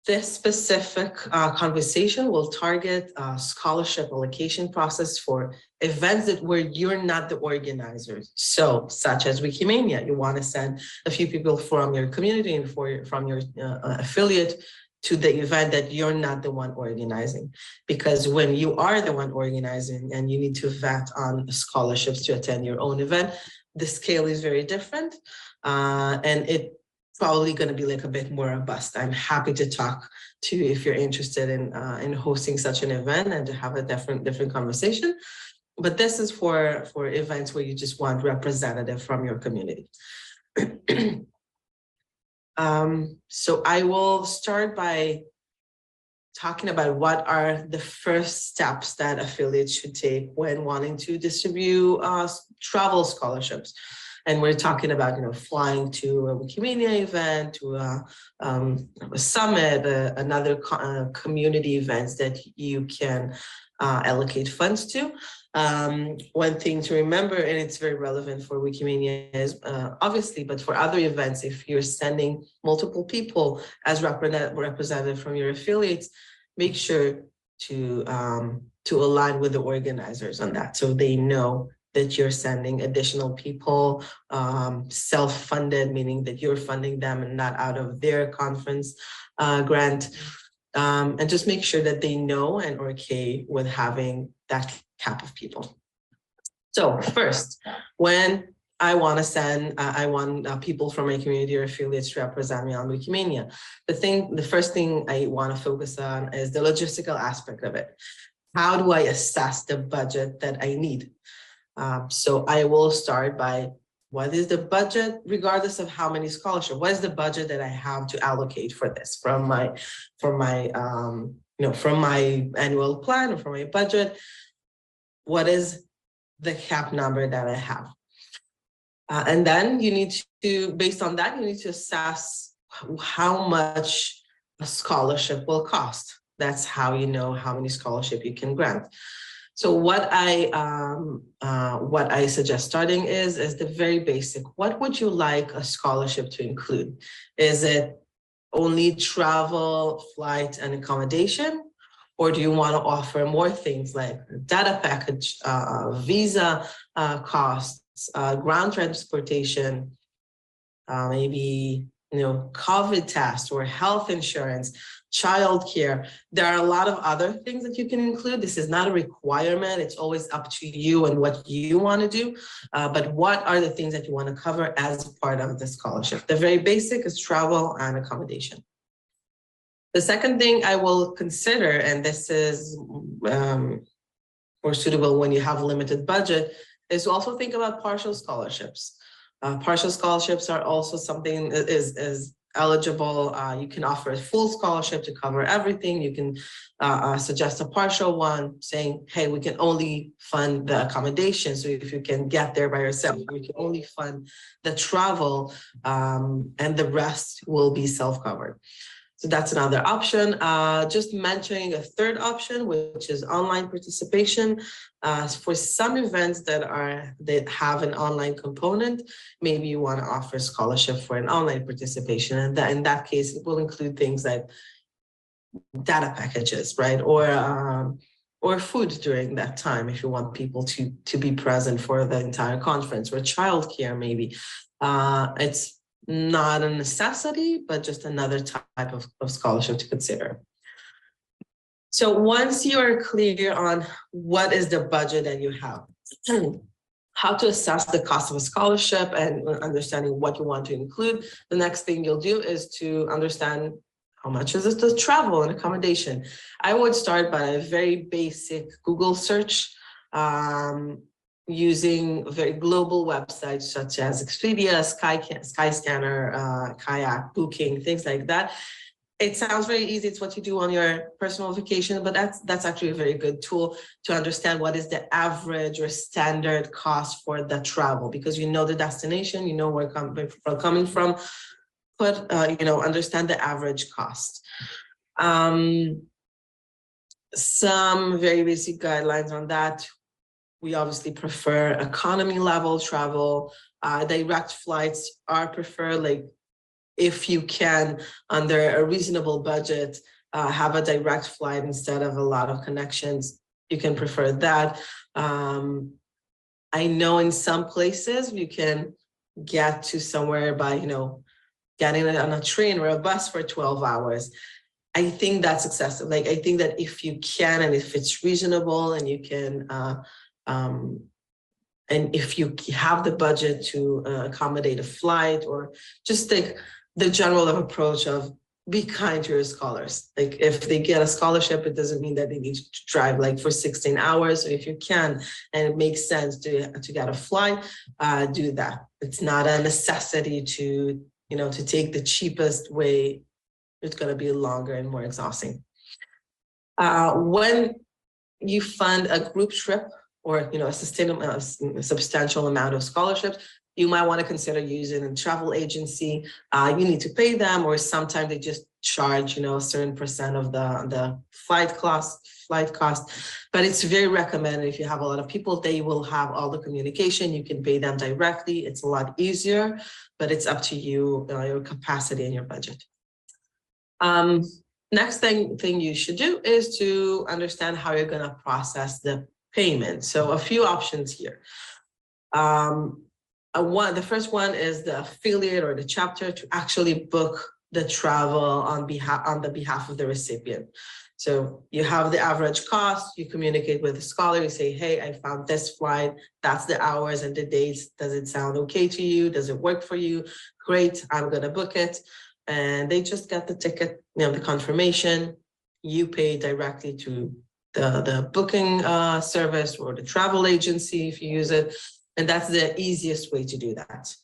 this specific conversation will target scholarship allocation process for events where you're not the organizers. So, such as Wikimedia, you want to send a few people from your community and from your affiliate to the event that you're not the one organizing. Because when you are the one organizing and you need to vet on scholarships to attend your own event, the scale is very different, and it probably going to be like a bit more robust. I'm happy to talk to you if you're interested in hosting such an event and to have a different conversation. But this is for events where you just want representative from your community. So I will start by talking about what are the first steps that affiliates should take when wanting to distribute travel scholarships. And we're talking about, flying to a Wikimedia event, to a summit, another community events that you can allocate funds to. One thing to remember, and it's very relevant for Wikimedia, is obviously, but for other events, if you're sending multiple people as representative from your affiliates, make sure to align with the organizers on that, so they know that you're sending additional people, self-funded, meaning that you're funding them and not out of their conference grant. And just make sure that they know and are okay with having that cap of people. So first, when I want to send, I want people from my community or affiliates to represent me on Wikimedia, the first thing I want to focus on is the logistical aspect of it. How do I assess the budget that I need? So I will start by, what is the budget, regardless of how many scholarships? What is the budget that I have to allocate for this from my annual plan or from my budget? What is the cap number that I have? And then you need to, based on that, you need to assess how much a scholarship will cost. That's how you know how many scholarships you can grant. So what I suggest starting is the very basic. What would you like a scholarship to include? Is it only travel, flight, and accommodation? Or do you want to offer more things like data package, visa costs, ground transportation, maybe COVID test or health insurance, childcare? There are a lot of other things that you can include. This is not a requirement. It's always up to you and what you want to do. But what are the things that you want to cover as part of the scholarship? The very basic is travel and accommodation. The second thing I will consider, and this is more suitable when you have a limited budget, is to also think about partial scholarships. Partial scholarships are also something that is eligible. You can offer a full scholarship to cover everything. You can suggest a partial one saying, hey, we can only fund the accommodation. So if you can get there by yourself, we can only fund the travel, and the rest will be self-covered. So that's another option. Just mentioning a third option, which is online participation. For some events that have an online component, maybe you want to offer scholarship for an online participation, and in that case, it will include things like data packages, right, or food during that time if you want people to be present for the entire conference, or childcare maybe. It's not a necessity, but just another type of scholarship to consider. So once you are clear on what is the budget that you have, how to assess the cost of a scholarship and understanding what you want to include, the next thing you'll do is to understand how much is it to travel and accommodation. I would start by a very basic Google search, using very global websites such as Expedia, Skyscanner, Kayak, Booking, things like that. It sounds very easy. It's what you do on your personal vacation, but that's actually a very good tool to understand what is the average or standard cost for the travel, because you know the destination, you know where people are coming from, but understand the average cost. Some very basic guidelines on that. We obviously prefer economy level travel. Direct flights are preferred, like if you can, under a reasonable budget, have a direct flight instead of a lot of connections, you can prefer that. I know in some places you can get to somewhere by, getting on a train or a bus for 12 hours. I think that's excessive. Like, I think that if you can, and if it's reasonable and you can, and if you have the budget to accommodate a flight, or just take the general approach of be kind to your scholars. Like, if they get a scholarship, it doesn't mean that they need to drive like for 16 hours. So if you can, and it makes sense to get a flight, do that. It's not a necessity to take the cheapest way. It's going to be longer and more exhausting. When you fund a group trip, or a substantial amount of scholarships, you might want to consider using a travel agency. You need to pay them, or sometimes they just charge a certain percent of the flight cost. But it's very recommended if you have a lot of people, they will have all the communication. You can pay them directly. It's a lot easier, but it's up to you, your capacity and your budget. Next thing you should do is to understand how you're going to process the payment. So a few options here. The first one is the affiliate or the chapter to actually book the travel on the behalf of the recipient. So you have the average cost, you communicate with the scholar, you say, hey, I found this flight, that's the hours and the dates. Does it sound okay to you? Does it work for you? Great, I'm gonna book it. And they just get the ticket, the confirmation. You pay directly to the booking service or the travel agency if you use it. And that's the easiest way to do that.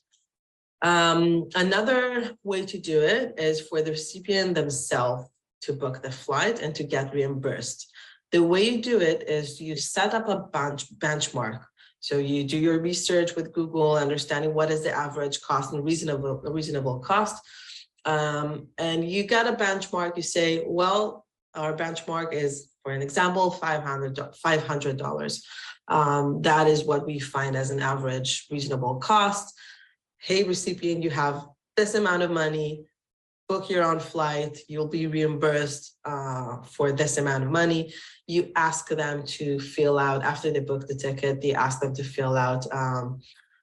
Another way to do it is for the recipient themselves to book the flight and to get reimbursed. The way you do it is you set up a benchmark. So you do your research with Google, understanding what is the average cost and reasonable cost. And you got a benchmark, you say, well, our benchmark is, for an example, $500. That is what we find as an average reasonable cost. Hey, recipient, you have this amount of money, book your own flight, you'll be reimbursed for this amount of money. You ask them to fill out, after they book the ticket, they ask them to fill out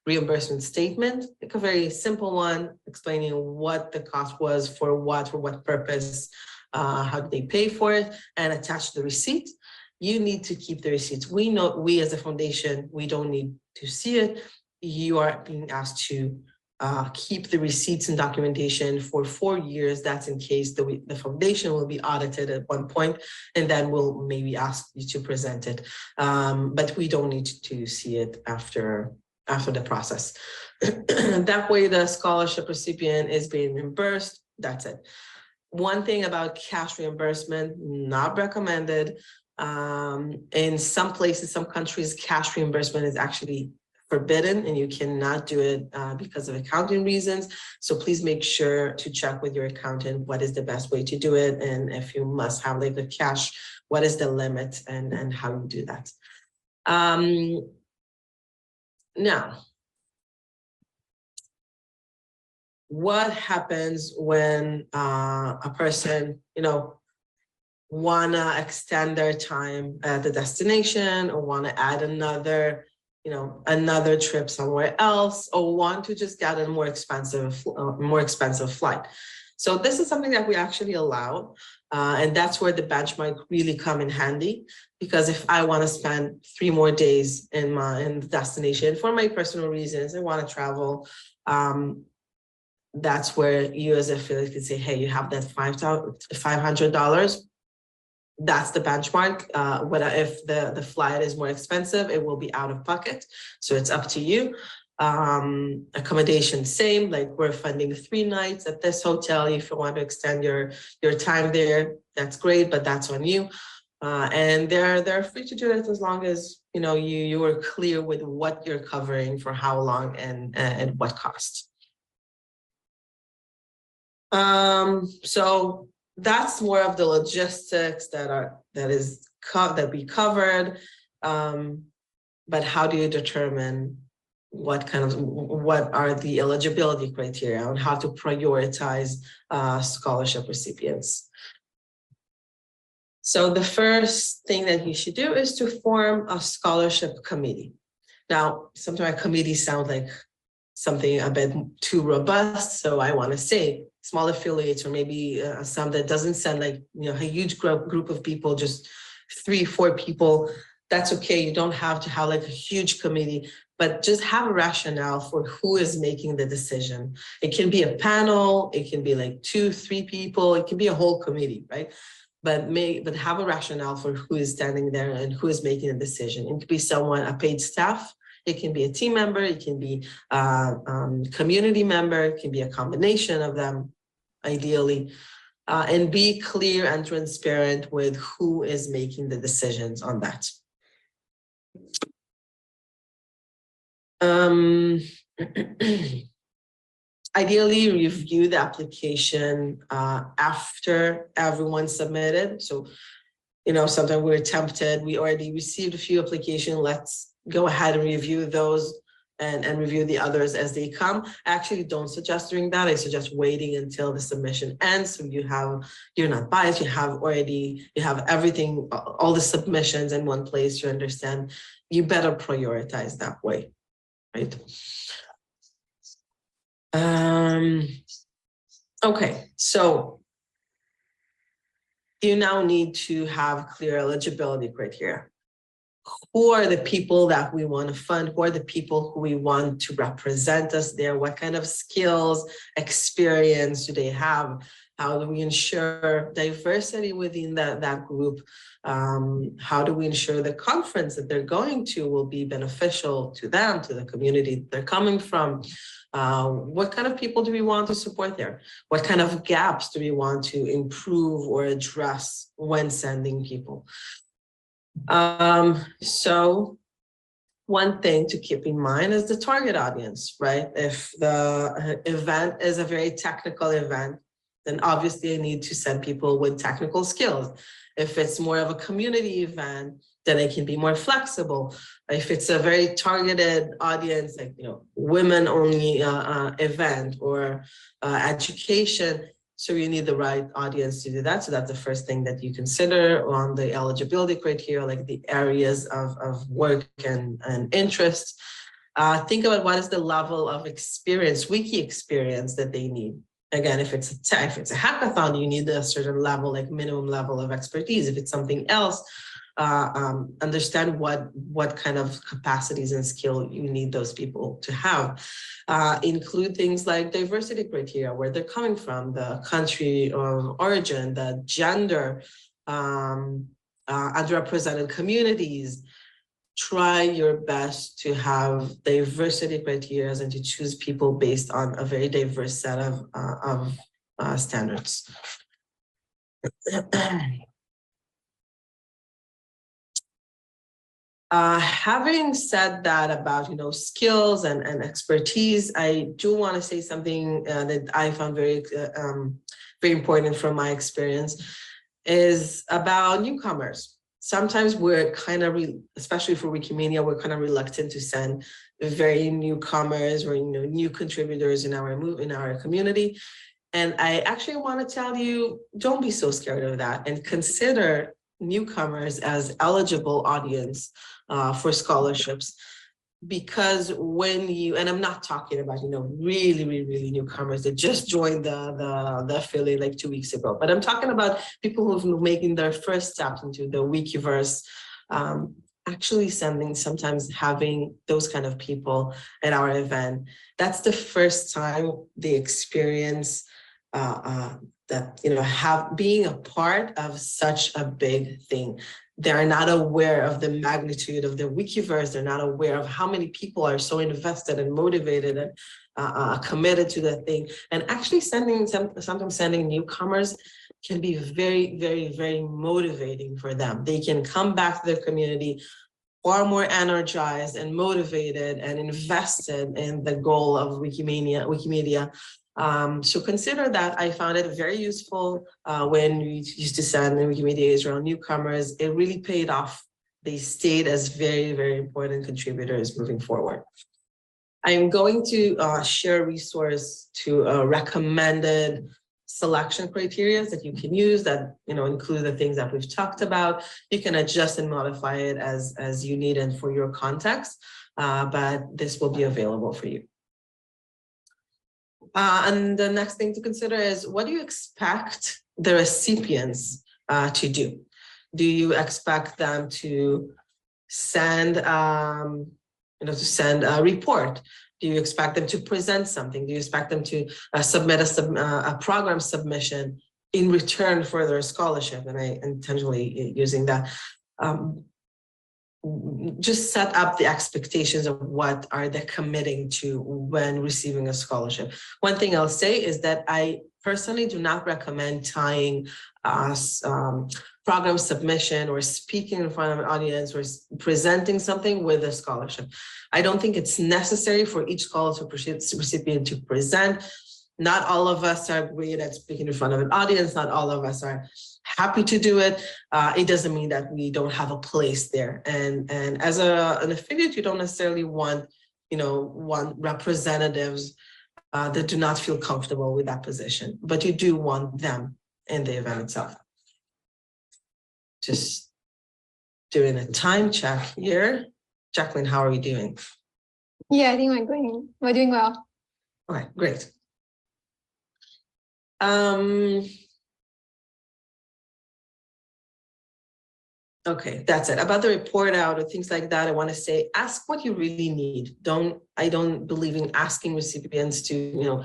reimbursement statement, like a very simple one, explaining what the cost was, for what purpose, how did they pay for it, and attach the receipt. You need to keep the receipts. We as a foundation, we don't need to see it. You are being asked to keep the receipts and documentation for 4 years. That's in case the foundation will be audited at one point, and then we'll maybe ask you to present it. But we don't need to see it after the process. That way the scholarship recipient is being reimbursed. That's it. One thing about cash reimbursement, not recommended. In some places, some countries, cash reimbursement is actually forbidden and you cannot do it because of accounting reasons. So please make sure to check with your accountant what is the best way to do it. And if you must have like the cash, what is the limit and how you do that. Now, what happens when a person, wanna extend their time at the destination or wanna add another trip somewhere else, or want to just get a more expensive flight. So this is something that we actually allow, and that's where the benchmark really come in handy. Because if I want to spend 3 more days in the destination for my personal reasons, I want to travel, that's where you as an affiliate can say, hey, you have that $500. That's the benchmark. If the flight is more expensive, it will be out of pocket. So it's up to you. Accommodation, same, like we're funding 3 nights at this hotel. If you want to extend your time there, that's great, but that's on you. And they're free to do it as long as you are clear with what you're covering for how long and what cost. So that's more of the logistics that we covered. But how do you determine what are the eligibility criteria and how to prioritize scholarship recipients? So the first thing that you should do is to form a scholarship committee. Now, sometimes committees sound like something a bit too robust. So I want to say small affiliates, or maybe some that doesn't sound like a huge group of people, just 3-4 people. That's okay. You don't have to have like a huge committee, but just have a rationale for who is making the decision. It can be a panel. It can be like 2-3 people. It can be a whole committee, right? But have a rationale for who is standing there and who is making a decision. It could be someone, a paid staff. It can be a team member. It can be a community member. It can be a combination of them, ideally. And be clear and transparent with who is making the decisions on that. Ideally, review the application after everyone submitted. So, sometimes we're tempted, we already received a few applications, let's go ahead and review those and review the others as they come. I actually don't suggest doing that. I suggest waiting until the submission ends. So you're not biased, you have everything, all the submissions in one place. You understand, you better prioritize that way, right? Okay, so you now need to have clear eligibility criteria. Who are the people that we want to fund? Who are the people who we want to represent us there? What kind of skills, experience do they have? How do we ensure diversity within that group? How do we ensure the conference that they're going to will be beneficial to them, to the community they're coming from? What kind of people do we want to support there? What kind of gaps do we want to improve or address when sending people? So one thing to keep in mind is the target audience, right? If the event is a very technical event, then obviously I need to send people with technical skills. If it's more of a community event, then I can be more flexible. If it's a very targeted audience, like women only event or education, so you need the right audience to do that. So that's the first thing that you consider on the eligibility criteria, like the areas of work and interest. Think about what is the level of experience, wiki experience that they need. Again, if it's a hackathon, you need a certain level, like minimum level of expertise. If it's something else, understand what kind of capacities and skill you need those people to have. Include things like diversity criteria, where they're coming from, the country of origin, the gender, underrepresented communities. Try your best to have diversity criteria and to choose people based on a very diverse set of standards. Having said that about, skills and expertise, I do want to say something that I found very important from my experience is about newcomers. Sometimes we're kind of, especially for Wikimedia, we're kind of reluctant to send very newcomers or new contributors in our community. And I actually want to tell you, don't be so scared of that and consider newcomers as eligible audience for scholarships. Because when you, and I'm not talking about, really newcomers that just joined the affiliate like 2 weeks ago, but I'm talking about people who've making their first step into the Wikiverse, actually sometimes having those kind of people at our event. That's the first time they experience that, being a part of such a big thing. They're not aware of the magnitude of the Wikiverse. They're not aware of how many people are so invested and motivated and committed to the thing. And actually sometimes sending newcomers can be very, very, very motivating for them. They can come back to their community far more energized and motivated and invested in the goal of Wikimedia. So consider that. I found it very useful when we used to send Wikimedia Israel newcomers. It really paid off. They stayed as very, very important contributors moving forward. I'm going to share a resource to recommended selection criteria that you can use that include the things that we've talked about. You can adjust and modify it as you need and for your context, but this will be available for you. And the next thing to consider is, what do you expect the recipients to do? Do you expect them to send, send a report? Do you expect them to present something? Do you expect them to submit a program submission in return for their scholarship? And I intentionally using that. Just set up the expectations of what are they committing to when receiving a scholarship. One thing I'll say is that I personally do not recommend tying program submission or speaking in front of an audience or presenting something with a scholarship. I don't think it's necessary for each scholarship recipient to present. Not all of us are great at speaking in front of an audience. Not all of us are happy to do it. It doesn't mean that we don't have a place there. And as an affiliate, you don't necessarily want, representatives that do not feel comfortable with that position, but you do want them in the event itself. Just doing a time check here. Jacqueline, how are we doing? Yeah, I think we're doing well. Okay, great. Okay, that's it. About the report out or things like that, I want to say, ask what you really need. I don't believe in asking recipients to,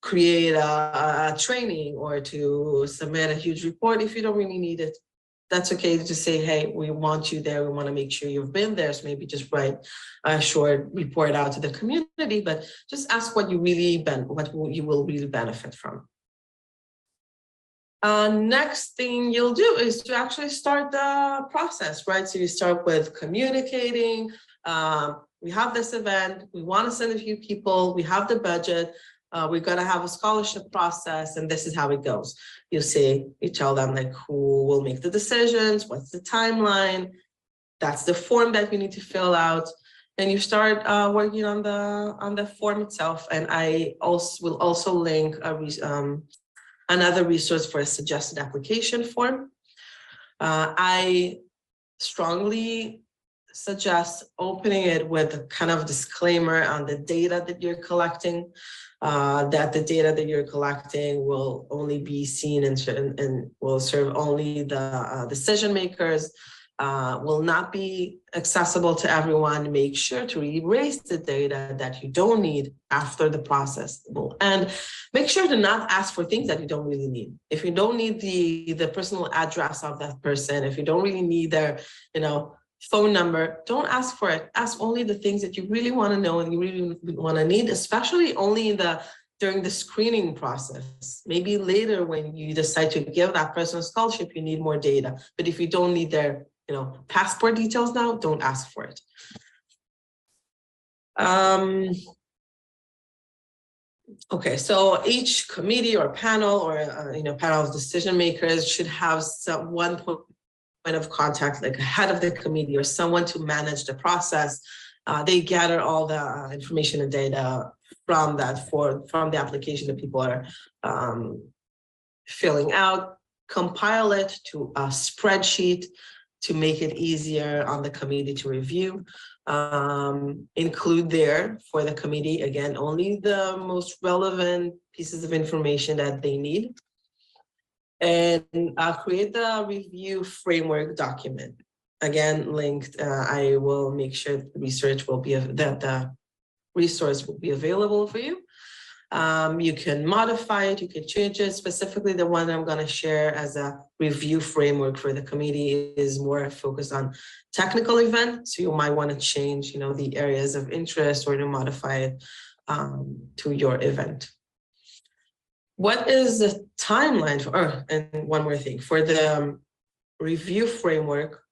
create a training or to submit a huge report if you don't really need it. That's okay to say, hey, we want you there. We want to make sure you've been there. So maybe just write a short report out to the community, but just ask what you will really benefit from. Next thing you'll do is to actually start the process, right? So you start with communicating. We have this event. We want to send a few people. We have the budget. We're going to have a scholarship process, and this is how it goes. You tell them like who will make the decisions, what's the timeline. That's the form that you need to fill out, and you start working on the form itself. And I will also link another resource for a suggested application form. I strongly suggest opening it with a kind of disclaimer on the data that you're collecting, that the data that you're collecting will only be seen and will serve only the decision makers, will not be accessible to everyone. Make sure to erase the data that you don't need after the process will end. Make sure to not ask for things that you don't really need. If you don't need the personal address of that person, if you don't really need their, phone number, don't ask for it. Ask only the things that you really want to know and you really want to need, especially only during the screening process. Maybe later when you decide to give that person a scholarship, you need more data. But if you don't need their passport details now, don't ask for it. Okay, so each committee or panel or panel of decision makers should have one point of contact, like a head of the committee or someone to manage the process. They gather all the information and data from the application that people are filling out, compile it to a spreadsheet to make it easier on the committee to review. Include there for the committee, again, only the most relevant pieces of information that they need. And create the review framework document. Again, linked, I will make sure the resource will be available for you. You can modify it, you can change it. Specifically, the one I'm going to share as a review framework for the committee is more focused on technical event. So you might want to change, the areas of interest or to modify it to your event. What is the timeline for, and one more thing, for the review framework,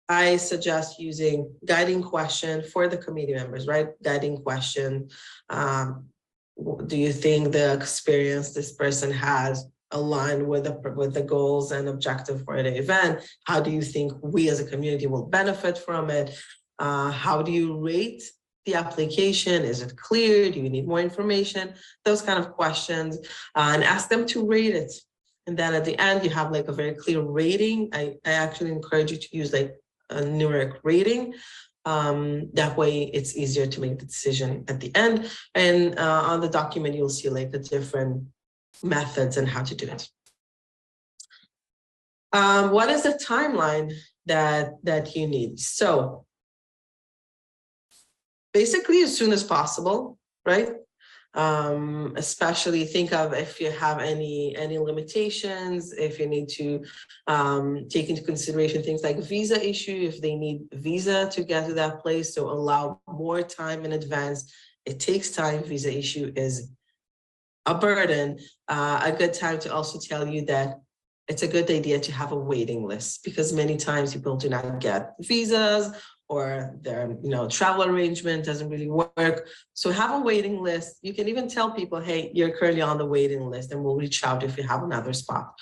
I suggest using guiding question for the committee members, right? Guiding question. Do you think the experience this person has aligned with the goals and objective for the event? How do you think we as a community will benefit from it? How do you rate the application? Is it clear? Do you need more information? Those kind of questions, and ask them to rate it. And then at the end, you have like a very clear rating. I actually encourage you to use like a numeric rating. That way it's easier to make the decision at the end. And on the document, you'll see like the different methods and how to do it. What is the timeline that you need? So basically as soon as possible, right? Especially think of if you have any limitations, if you need to take into consideration things like visa issue, if they need visa to get to that place, so allow more time in advance. It takes time. Visa issue is a burden. A good time to also tell you that it's a good idea to have a waiting list, because many times people do not get visas or their travel arrangement doesn't really work. So have a waiting list. You can even tell people, hey, you're currently on the waiting list and we'll reach out if you have another spot.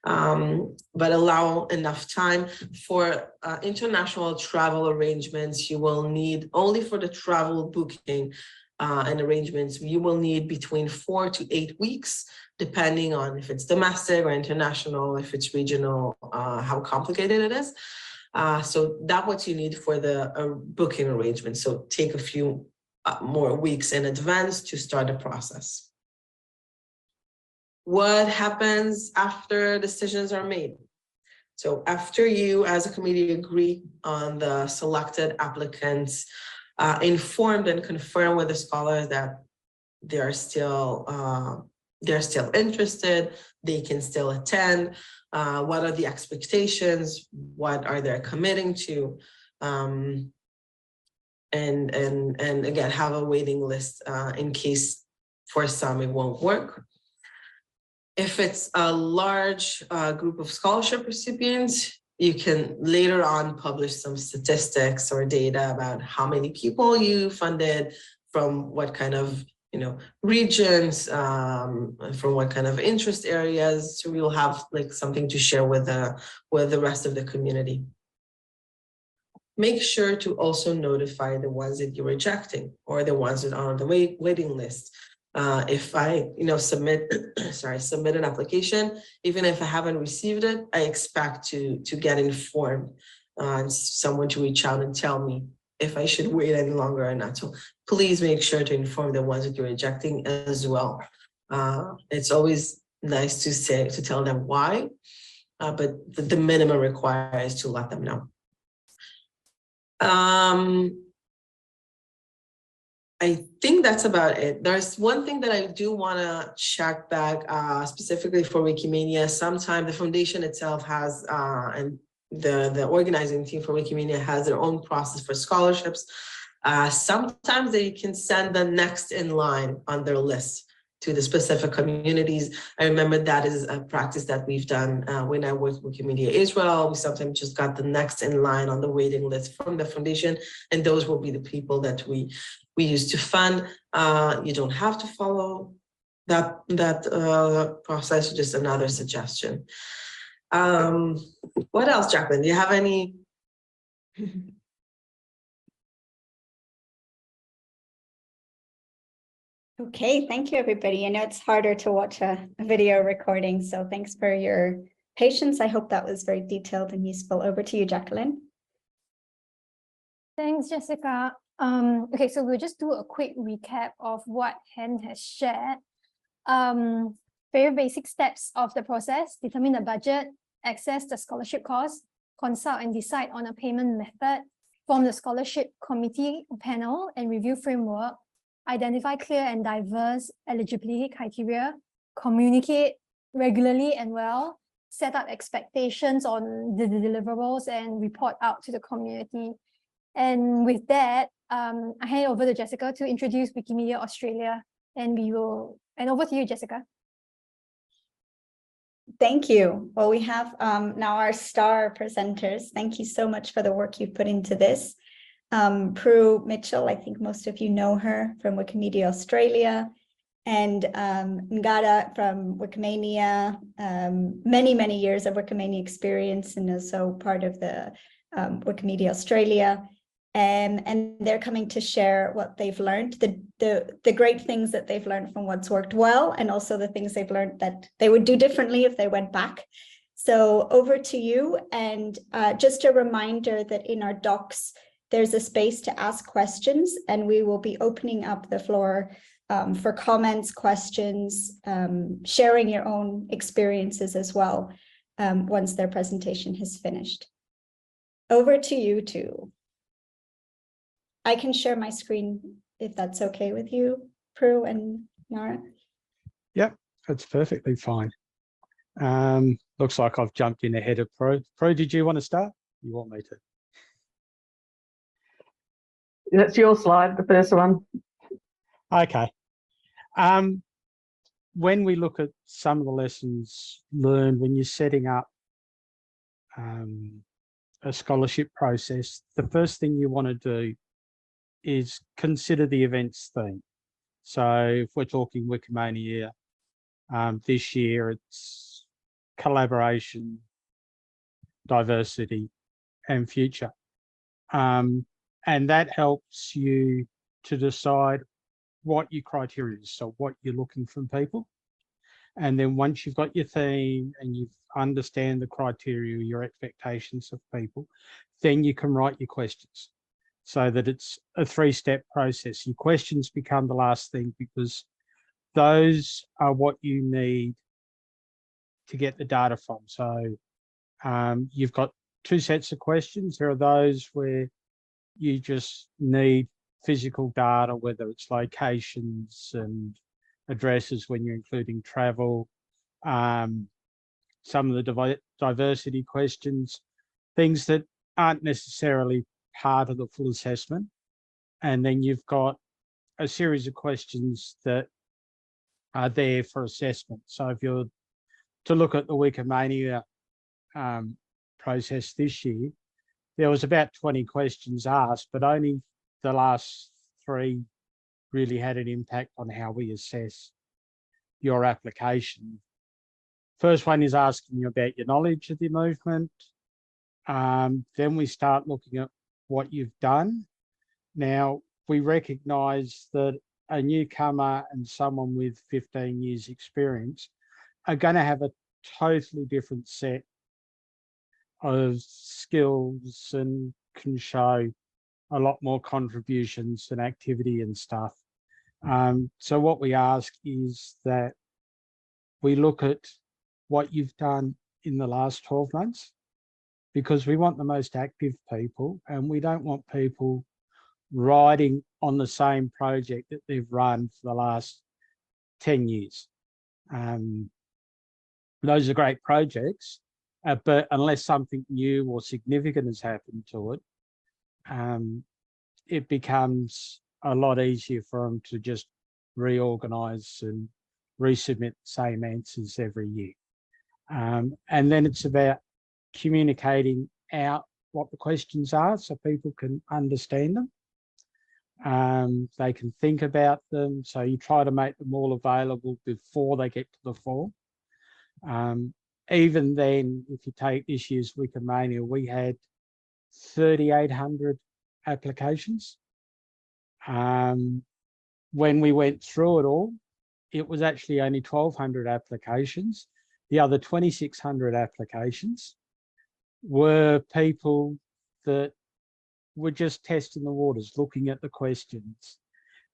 But allow enough time for international travel arrangements. You will need, only for the travel booking and arrangements, you will need between 4 to 8 weeks, depending on if it's domestic or international, if it's regional, how complicated it is. So that's what you need for the booking arrangement. So take a few more weeks in advance to start the process. What happens after decisions are made? So after you as a committee agree on the selected applicants, informed and confirm with the scholars that they're still interested, they can still attend. What are the expectations? What are they committing to? And again, have a waiting list in case for some it won't work. If it's a large group of scholarship recipients, you can later on publish some statistics or data about how many people you funded, from what kind of regions, from what kind of interest areas. So we'll have like something to share with the rest of the community. Make sure to also notify the ones that you're rejecting or the ones that are on the waiting list. If I submit an application, even if I haven't received it, I expect to get informed, someone to reach out and tell me if I should wait any longer or not. So please make sure to inform the ones that you're rejecting as well. It's always nice to tell them why, but the minimum required is to let them know. I think that's about it. There's one thing that I do want to check back specifically for Wikimedia. Sometimes the foundation itself has, and the organizing team for Wikimedia has their own process for scholarships. Sometimes they can send the next in line on their list. to the specific communities. I remember that is a practice that we've done when I worked with Wikimedia Israel. We sometimes just got the next in line on the waiting list from the foundation, and those will be the people that we use to fund. You don't have to follow that process, just another suggestion. What else, Jacqueline? Do you have any? Okay, thank you, everybody. I know it's harder to watch a video recording, so thanks for your patience. I hope that was very detailed and useful. Over to you, Jacqueline. Thanks, Jessica. Okay, so we'll just do a quick recap of what Hen has shared. Very basic steps of the process: determine the budget, access the scholarship cost, consult and decide on a payment method, form the scholarship committee panel and review framework, identify clear and diverse eligibility criteria, communicate regularly and well, set up expectations on the deliverables and report out to the community. And with that, I hand over to Jessica to introduce Wikimedia Australia, and over to you, Jessica. Thank you. Well, we have now our star presenters. Thank you so much for the work you've put into this. Prue Mitchell, I think most of you know her from Wikimedia Australia, and Ngada from Wikimedia, many years of Wikimedia experience, and also part of the Wikimedia Australia. And they're coming to share what they've learned, the great things that they've learned from what's worked well, and also the things they've learned that they would do differently if they went back. So over to you. And just a reminder that in our docs, there's a space to ask questions, and we will be opening up the floor for comments, questions, sharing your own experiences as well once their presentation has finished. Over to you two. I can share my screen if that's okay with you, Prue and Nara. Yep, that's perfectly fine. Looks like I've jumped in ahead of Prue. Prue, did you want to start? You want me to? That's your slide, the first one. Okay. When we look at some of the lessons learned when you're setting up a scholarship process, the first thing you want to do is consider the event's theme. So if we're talking Wikimedia, this year it's collaboration, diversity, and future. And that helps you to decide what your criteria is, so what you're looking from people. And then once you've got your theme and you understand the criteria, your expectations of people, then you can write your questions so that it's a three-step process. Your questions become the last thing because those are what you need to get the data from. So you've got two sets of questions. There are those where you just need physical data, whether it's locations and addresses when you're including travel, some of the diversity questions, things that aren't necessarily part of the full assessment. And then you've got a series of questions that are there for assessment. So if you're to look at the Wikimedia process this year, there was about 20 questions asked, but only the last 3 really had an impact on how we assess your application. First one is asking you about your knowledge of the movement. Then we start looking at what you've done. Now, we recognise that a newcomer and someone with 15 years experience are going to have a totally different set of skills and can show a lot more contributions and activity and stuff. So what we ask is that we look at what you've done in the last 12 months, because we want the most active people, and we don't want people riding on the same project that they've run for the last 10 years. Those are great projects, but unless something new or significant has happened to it, it becomes a lot easier for them to just reorganize and resubmit the same answers every year. And then it's about communicating out what the questions are so people can understand them. They can think about them. So you try to make them all available before they get to the form. Even then, if you take this year's Wikimedia, we had 3,800 applications. When we went through it all, it was actually only 1,200 applications. The other 2,600 applications were people that were just testing the waters, looking at the questions,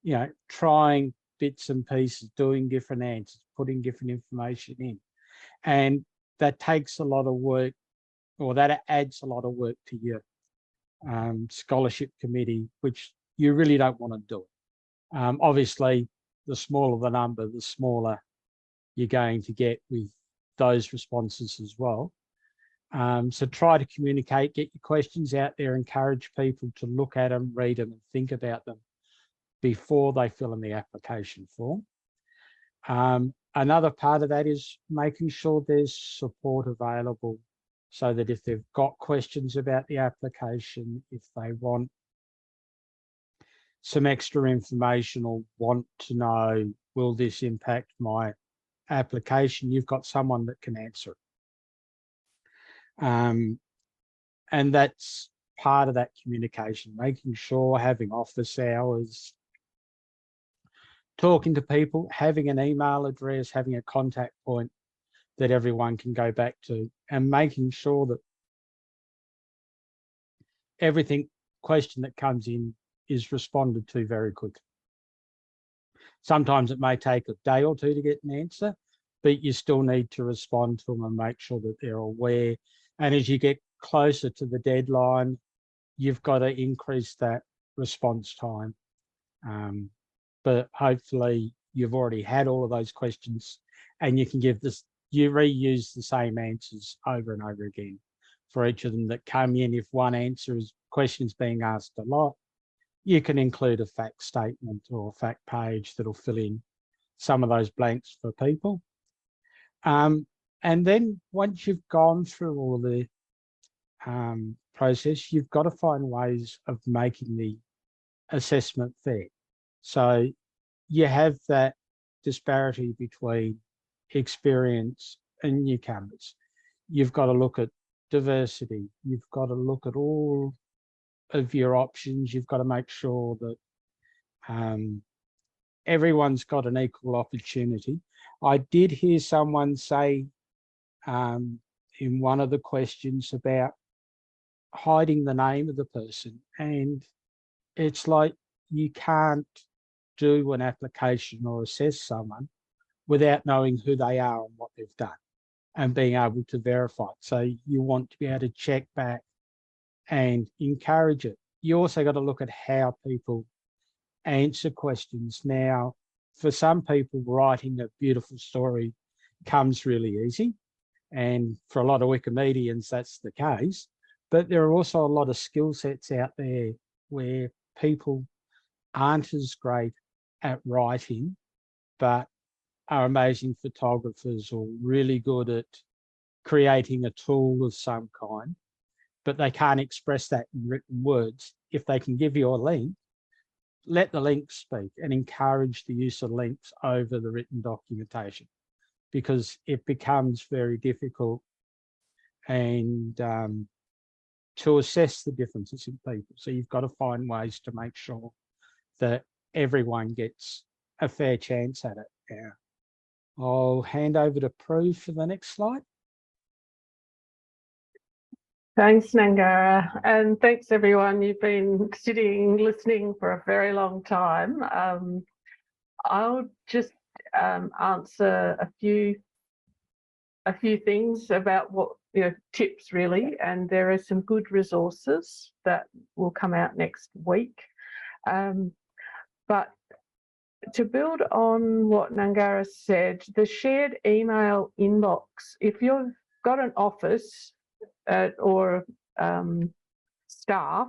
you know, trying bits and pieces, doing different answers, putting different information in. And that takes a lot of work, or that adds a lot of work to your scholarship committee, which you really don't want to do. Obviously, the smaller the number, the smaller you're going to get with those responses as well. So try to communicate, get your questions out there, encourage people to look at them, read them, and think about them before they fill in the application form. Another part of that is making sure there's support available so that if they've got questions about the application, if they want some extra information or want to know, will this impact my application, you've got someone that can answer it. And that's part of that communication, making sure, having office hours, talking to people, having an email address, having a contact point that everyone can go back to, and making sure that everything question that comes in is responded to very quickly. Sometimes it may take a day or two to get an answer, but you still need to respond to them and make sure that they're aware. And as you get closer to the deadline, you've got to increase that response time. But hopefully you've already had all of those questions and you can give this, you reuse the same answers over and over again for each of them that come in. If one answer is questions being asked a lot, you can include a fact statement or a fact page that'll fill in some of those blanks for people. And then once you've gone through all the process, you've got to find ways of making the assessment fair. So you have that disparity between experience and newcomers. You've got to look at diversity. You've got to look at all of your options. You've got to make sure that everyone's got an equal opportunity. I did hear someone say in one of the questions about hiding the name of the person, and it's like you can't do an application or assess someone without knowing who they are and what they've done and being able to verify it. So you want to be able to check back and encourage it. You also got to look at how people answer questions. Now, for some people, writing a beautiful story comes really easy. And for a lot of Wikimedians, that's the case. But there are also a lot of skill sets out there where people aren't as great at writing, but are amazing photographers or really good at creating a tool of some kind, but they can't express that in written words. If they can give you a link, let the link speak and encourage the use of links over the written documentation, because it becomes very difficult and to assess the differences in people. So you've got to find ways to make sure that everyone gets a fair chance at it. Yeah. I'll hand over to Prue for the next slide. Thanks, Nangara, and thanks everyone. You've been sitting, listening for a very long time. I'll just answer a few things about what, tips really, and there are some good resources that will come out next week. But to build on what Nangara said, the shared email inbox, if you've got an office or staff,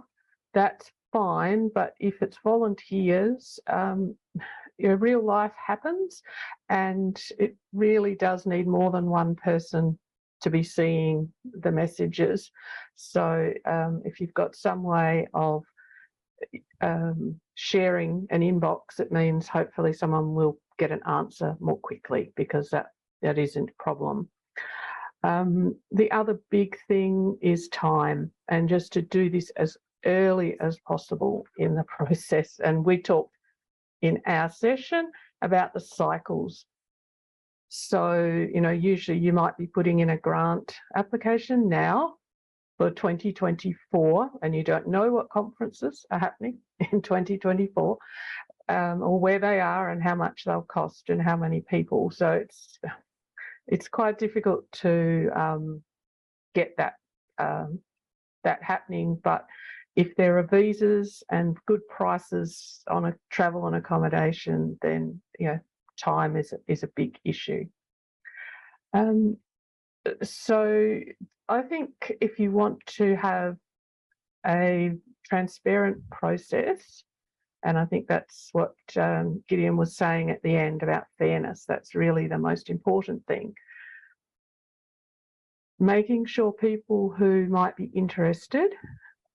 that's fine. But if it's volunteers, real life happens, and it really does need more than one person to be seeing the messages. So if you've got some way of sharing an inbox, it means hopefully someone will get an answer more quickly, because that isn't a problem. The other big thing is time, and just to do this as early as possible in the process. And we talked in our session about the cycles. So, usually you might be putting in a grant application now for 2024, and you don't know what conferences are happening in 2024, or where they are and how much they'll cost and how many people. So it's quite difficult to get that happening. But if there are visas and good prices on a travel and accommodation, then time is a big issue. So I think if you want to have a transparent process, and I think that's what Gideon was saying at the end about fairness, that's really the most important thing. Making sure people who might be interested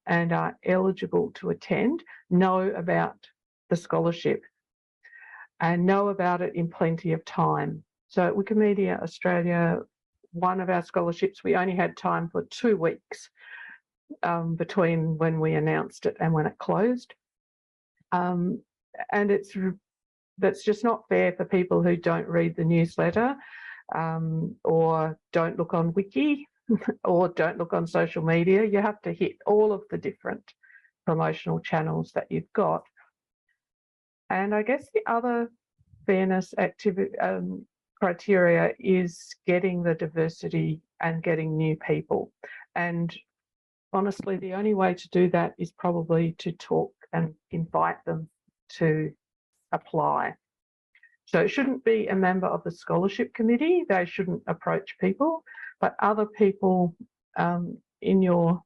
and are eligible to attend know about the scholarship and know about it in plenty of time. So at Wikimedia Australia, one of our scholarships, we only had time for 2 weeks between when we announced it and when it closed. And that's just not fair for people who don't read the newsletter, or don't look on Wiki, or don't look on social media. You have to hit all of the different promotional channels that you've got. And I guess the other fairness criteria is getting the diversity and getting new people. And honestly, the only way to do that is probably to talk and invite them to apply. So it shouldn't be a member of the scholarship committee. They shouldn't approach people, but other people in your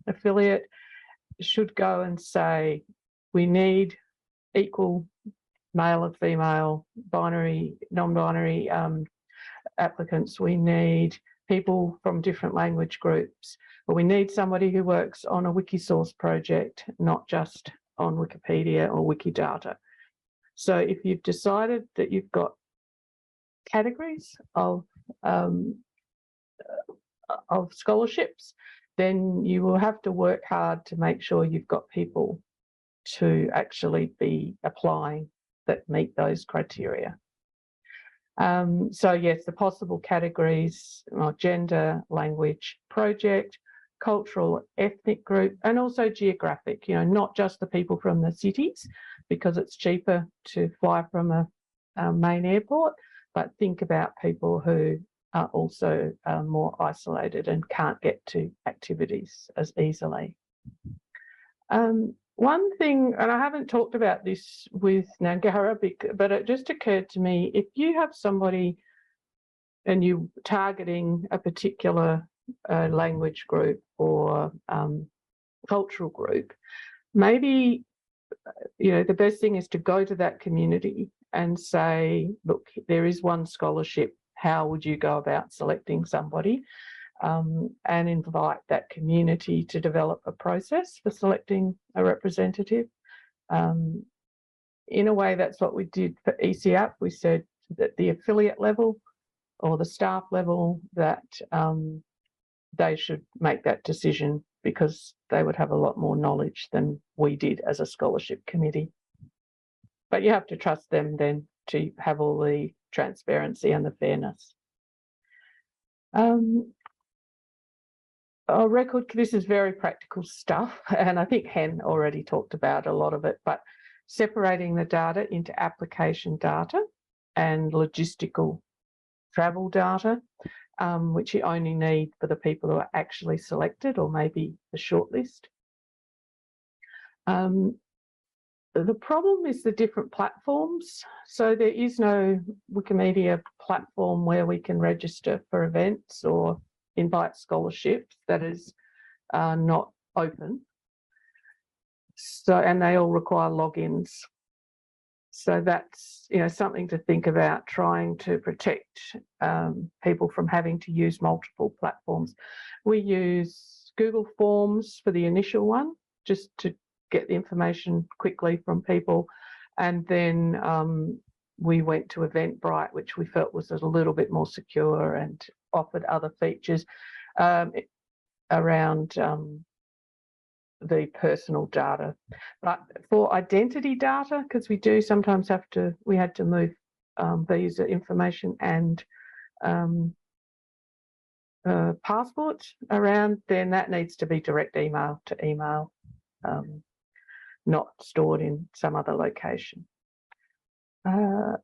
affiliate should go and say, we need equal male and female, binary, non-binary applicants. We need people from different language groups, but we need somebody who works on a Wikisource project, not just on Wikipedia or Wikidata. So if you've decided that you've got categories of scholarships, then you will have to work hard to make sure you've got people to actually be applying that meet those criteria. So yes, the possible categories are gender, language, project, cultural, ethnic group, and also geographic, not just the people from the cities, because it's cheaper to fly from a main airport, but think about people who are also more isolated and can't get to activities as easily. One thing, and I haven't talked about this with Nangara, but it just occurred to me, if you have somebody and you're targeting a particular language group or cultural group, maybe the best thing is to go to that community and say, look, there is one scholarship. How would you go about selecting somebody? And invite that community to develop a process for selecting a representative. In a way, that's what we did for ECAP. We said that the affiliate level or the staff level, that they should make that decision, because they would have a lot more knowledge than we did as a scholarship committee. But you have to trust them then to have all the transparency and the fairness. Record, this is very practical stuff, and I think Hen already talked about a lot of it, but separating the data into application data and logistical travel data, which you only need for the people who are actually selected, or maybe the shortlist. The problem is the different platforms. So there is no Wikimedia platform where we can register for events or invite scholarships that is not open. So, and they all require logins. So that's, you know, something to think about, trying to protect people from having to use multiple platforms. We use Google Forms for the initial one, just to get the information quickly from people. And then we went to Eventbrite, which we felt was a little bit more secure and offered other features around the personal data. But for identity data, because we do sometimes have to, we had to move visa information and passports around, then that needs to be direct email to email, not stored in some other location. So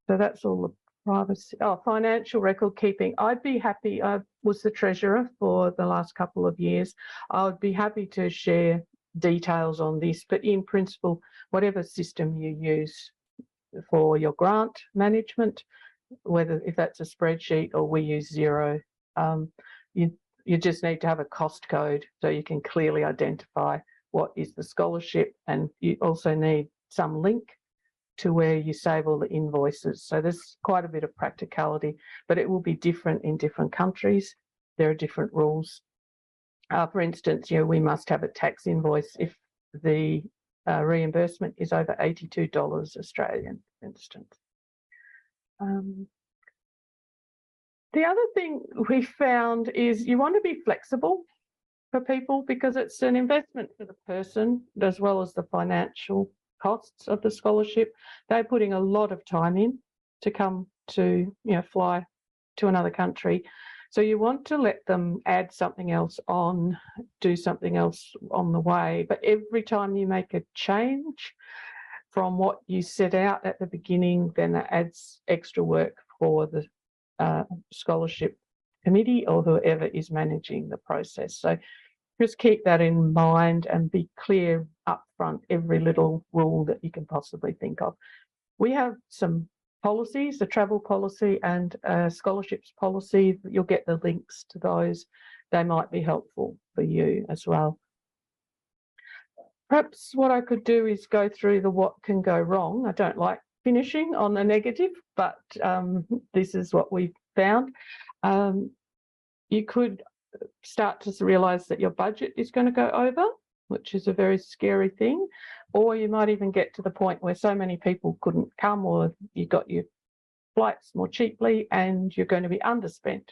that's all the privacy. Oh, financial record keeping. I'd be happy. I was the treasurer for the last couple of years. I would be happy to share details on this, but in principle, whatever system you use for your grant management, whether if that's a spreadsheet or we use Xero, you just need to have a cost code so you can clearly identify what is the scholarship, and you also need some link to where you save all the invoices. So there's quite a bit of practicality, but it will be different in different countries. There are different rules. For instance, you know, we must have a tax invoice if the reimbursement is over $82 Australian, for instance. The other thing we found is you want to be flexible for people, because it's an investment for the person as well as the financial costs of the scholarship. They're putting a lot of time in to come to, you know, fly to another country. So you want to let them add something else on, do something else on the way. But every time you make a change from what you set out at the beginning, then that adds extra work for the scholarship committee or whoever is managing the process. So just keep that in mind and be clear up front, every little rule that you can possibly think of. We have some policies, the travel policy and scholarships policy. You'll get the links to those. They might be helpful for you as well. Perhaps what I could do is go through the what can go wrong. I don't like finishing on the negative, but this is what we found. You could start to realise that your budget is going to go over, which is a very scary thing, or you might even get to the point where so many people couldn't come, or you got your flights more cheaply and you're going to be underspent.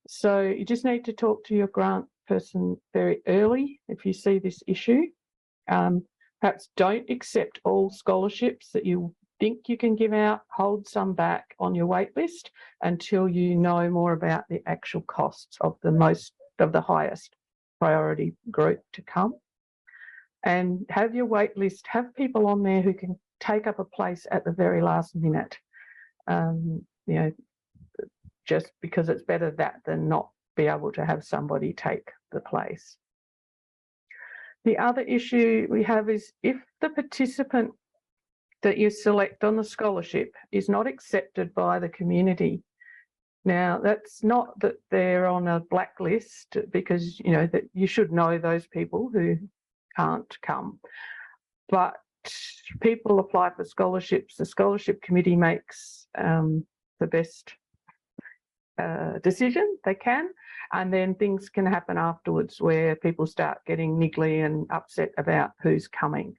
So you just need to talk to your grant person very early if you see this issue. Perhaps don't accept all scholarships that you think you can give out. Hold some back on your wait list until you know more about the actual costs of the highest priority group to come. And have your wait list, have people on there who can take up a place at the very last minute. You know, just because it's better that than not be able to have somebody take the place. The other issue we have is if the participant that you select on the scholarship is not accepted by the community. Now, that's not that they're on a blacklist, because, you know, that you should know those people who can't come. But people apply for scholarships. The scholarship committee makes the best decision they can, and then things can happen afterwards where people start getting niggly and upset about who's coming.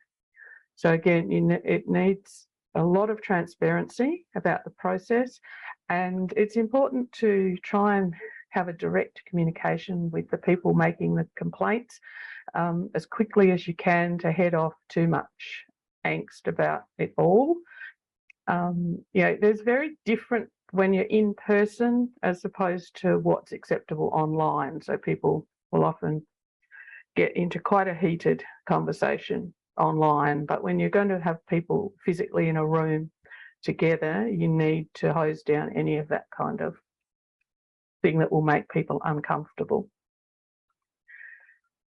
So again, it needs a lot of transparency about the process, and it's important to try and have a direct communication with the people making the complaints as quickly as you can to head off too much angst about it all. You know, there's very different when you're in person as opposed to what's acceptable online. So people will often get into quite a heated conversation online, but when you're going to have people physically in a room together, you need to hose down any of that kind of thing that will make people uncomfortable.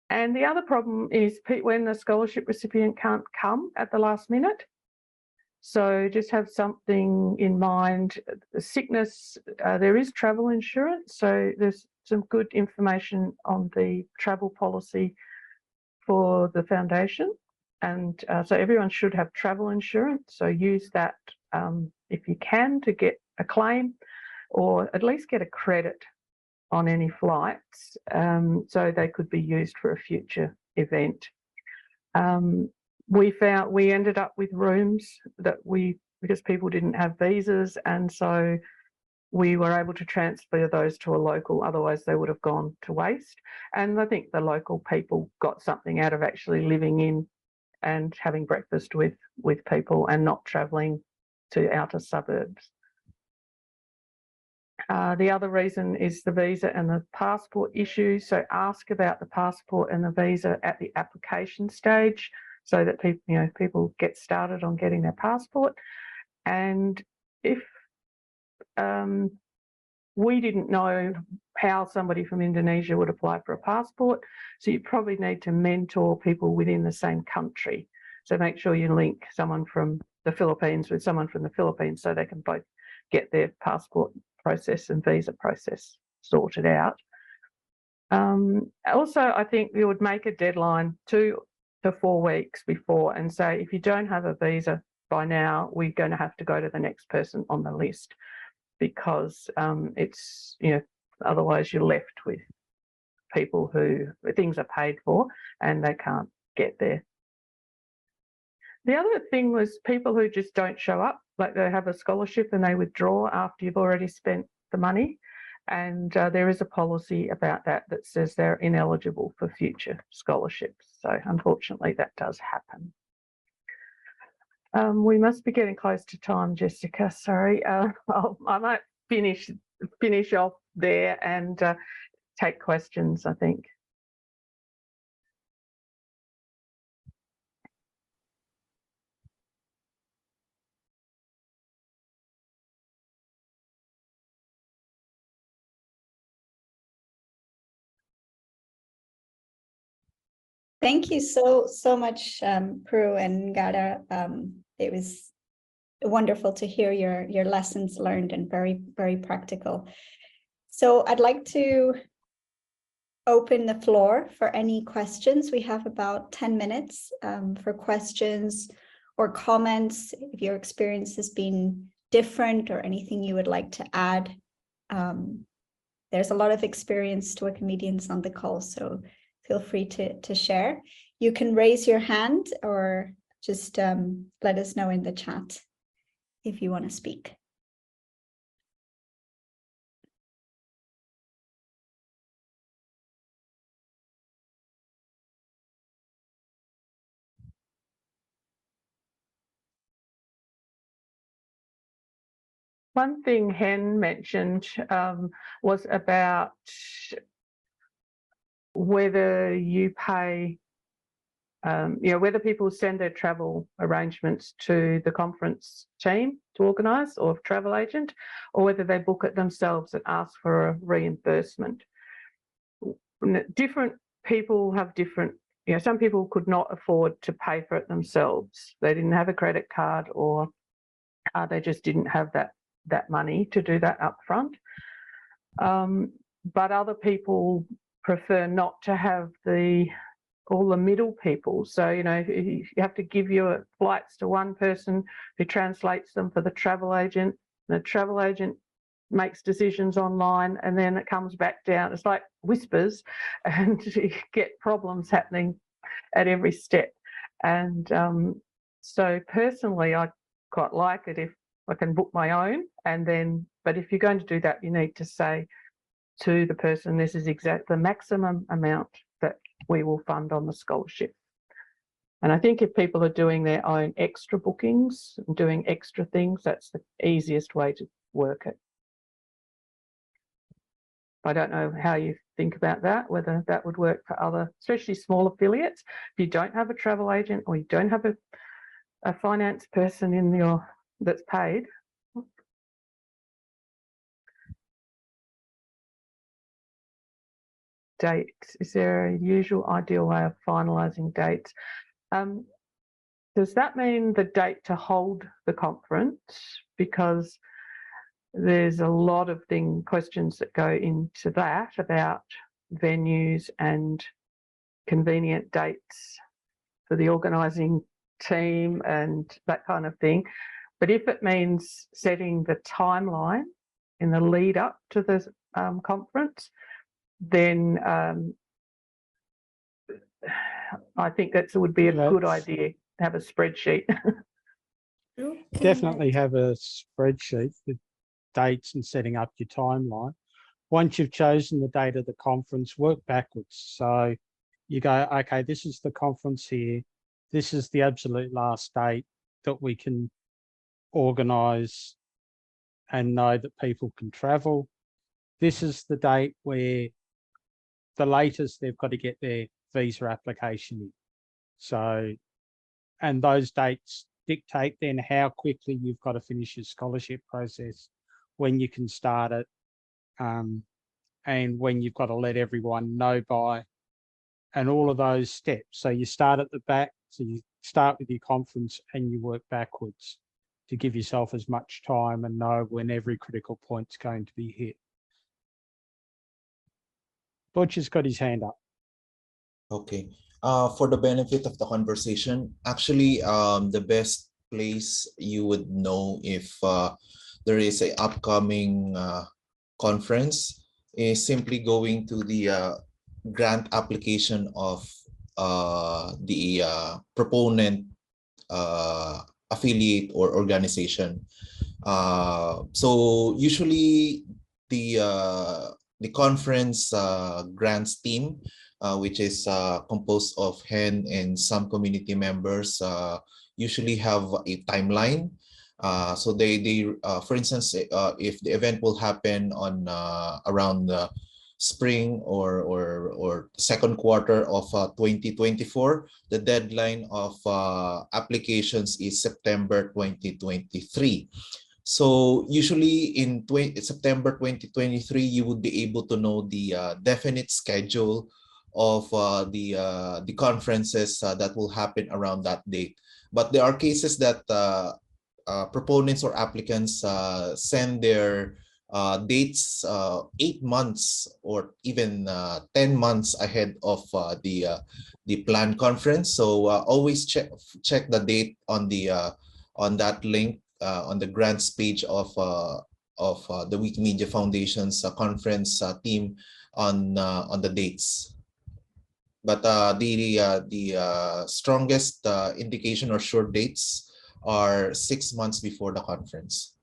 And the other problem is when the scholarship recipient can't come at the last minute. So just have something in mind. The sickness, there is travel insurance, so there's some good information on the travel policy for the foundation. And so everyone should have travel insurance. So use that if you can to get a claim or at least get a credit on any flights, so they could be used for a future event. We ended up with rooms because people didn't have visas, and so we were able to transfer those to a local, otherwise they would have gone to waste. And I think the local people got something out of actually living in and having breakfast with people and not travelling to outer suburbs. The other reason is the visa and the passport issue. So ask about the passport and the visa at the application stage so that people get started on getting their passport. And if we didn't know how somebody from Indonesia would apply for a passport, so you probably need to mentor people within the same country. So make sure you link someone from the Philippines with someone from the Philippines so they can both get their passport process and visa process sorted out. Also, I think we would make a deadline 2 to 4 weeks before and say, if you don't have a visa by now, we're going to have to go to the next person on the list, because it's, otherwise you're left with people who things are paid for and they can't get there. The other thing was people who just don't show up, like they have a scholarship and they withdraw after you've already spent the money. And there is a policy about that says they're ineligible for future scholarships. So unfortunately that does happen. We must be getting close to time, Jessica. Sorry, I might finish off there and take questions, I think. Thank you so much, Prue and Gara. It was wonderful to hear your lessons learned and very, very practical. So I'd like to open the floor for any questions. We have about 10 minutes for questions or comments. If your experience has been different or anything you would like to add. There's a lot of experienced Wikimedians on the call, so feel free to share. You can raise your hand or just let us know in the chat if you want to speak. One thing Hen mentioned was about whether you pay, whether people send their travel arrangements to the conference team to organise or travel agent, or whether they book it themselves and ask for a reimbursement. Different people have different, some people could not afford to pay for it themselves. They didn't have a credit card, or they just didn't have that money to do that up front. But other people prefer not to have all the middle people. So, you have to give your flights to one person who translates them for the travel agent. The travel agent makes decisions online, and then it comes back down. It's like whispers, and you get problems happening at every step. And so personally, I quite like it if I can book my own, and then, but if you're going to do that, you need to say to the person, this is the maximum amount that we will fund on the scholarship. And I think if people are doing their own extra bookings and doing extra things, that's the easiest way to work it. I don't know how you think about that, whether that would work for other, especially small affiliates. If you don't have a travel agent or you don't have a finance person that's paid. Dates. Is there a usual ideal way of finalising dates? Does that mean the date to hold the conference? Because there's a lot of questions that go into that about venues and convenient dates for the organising team and that kind of thing. But if it means setting the timeline in the lead up to the conference, then I think that would be a good idea to have a spreadsheet. Definitely have a spreadsheet with dates and setting up your timeline. Once you've chosen the date of the conference, work backwards. So you go, okay, this is the conference here. This is the absolute last date that we can organise and know that people can travel. This is the date where the latest they've got to get their visa application in. So, and those dates dictate then how quickly you've got to finish your scholarship process, when you can start it, and when you've got to let everyone know by, and all of those steps. So you start at the back, so you start with your conference and you work backwards to give yourself as much time and know when every critical point's going to be hit. Butcher's got his hand up. Okay. For the benefit of the conversation, actually, the best place you would know if there is an upcoming conference is simply going to the grant application of the proponent affiliate or organization. So usually the conference grants team, which is composed of HEN and some community members, usually have a timeline. So they for instance, if the event will happen on around the spring or second quarter of 2024, the deadline of applications is September 2023. So usually in September 2023, you would be able to know the definite schedule of the conferences that will happen around that date. But there are cases that proponents or applicants send their dates 8 months or even 10 months ahead of the planned conference. So always check the date on that link on the grants page of the Wikimedia Foundation's conference team on the dates. But the strongest indication or sure dates are 6 months before the conference.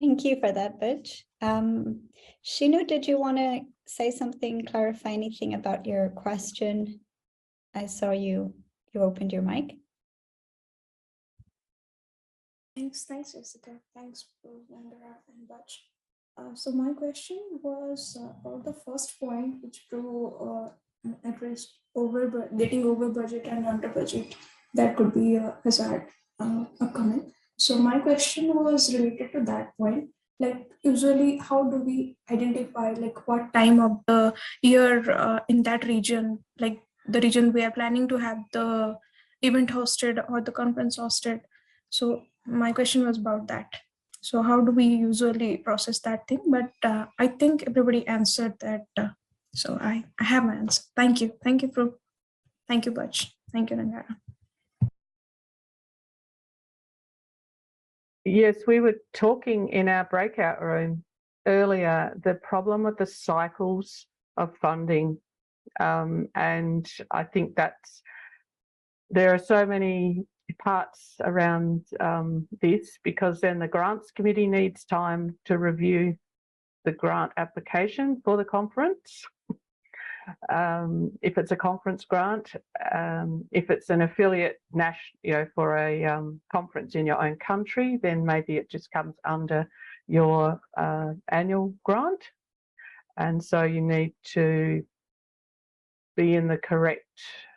Thank you for that, Butch. Shinu, did you want to say something, clarify anything about your question? I saw you opened your mic. Thanks, Jessica. Thanks, Nandara and Butch. So my question was about the first point, which Drew addressed getting over budget and under budget. That could be a hazard upcoming. So my question was related to that point. Like usually, how do we identify like what time of the year in that region, like the region we are planning to have the event hosted or the conference hosted? So my question was about that. So how do we usually process that thing? But I think everybody answered that. So I have my answer. Thank you. Thank you, Prue. Thank you, Butch. Thank you, Nangara. Yes, we were talking in our breakout room earlier, the problem with the cycles of funding. And I think there are so many parts around this, because then the grants committee needs time to review the grant application for the conference. If it's a conference grant, if it's an affiliate for a conference in your own country, then maybe it just comes under your annual grant. And so you need to be in the correct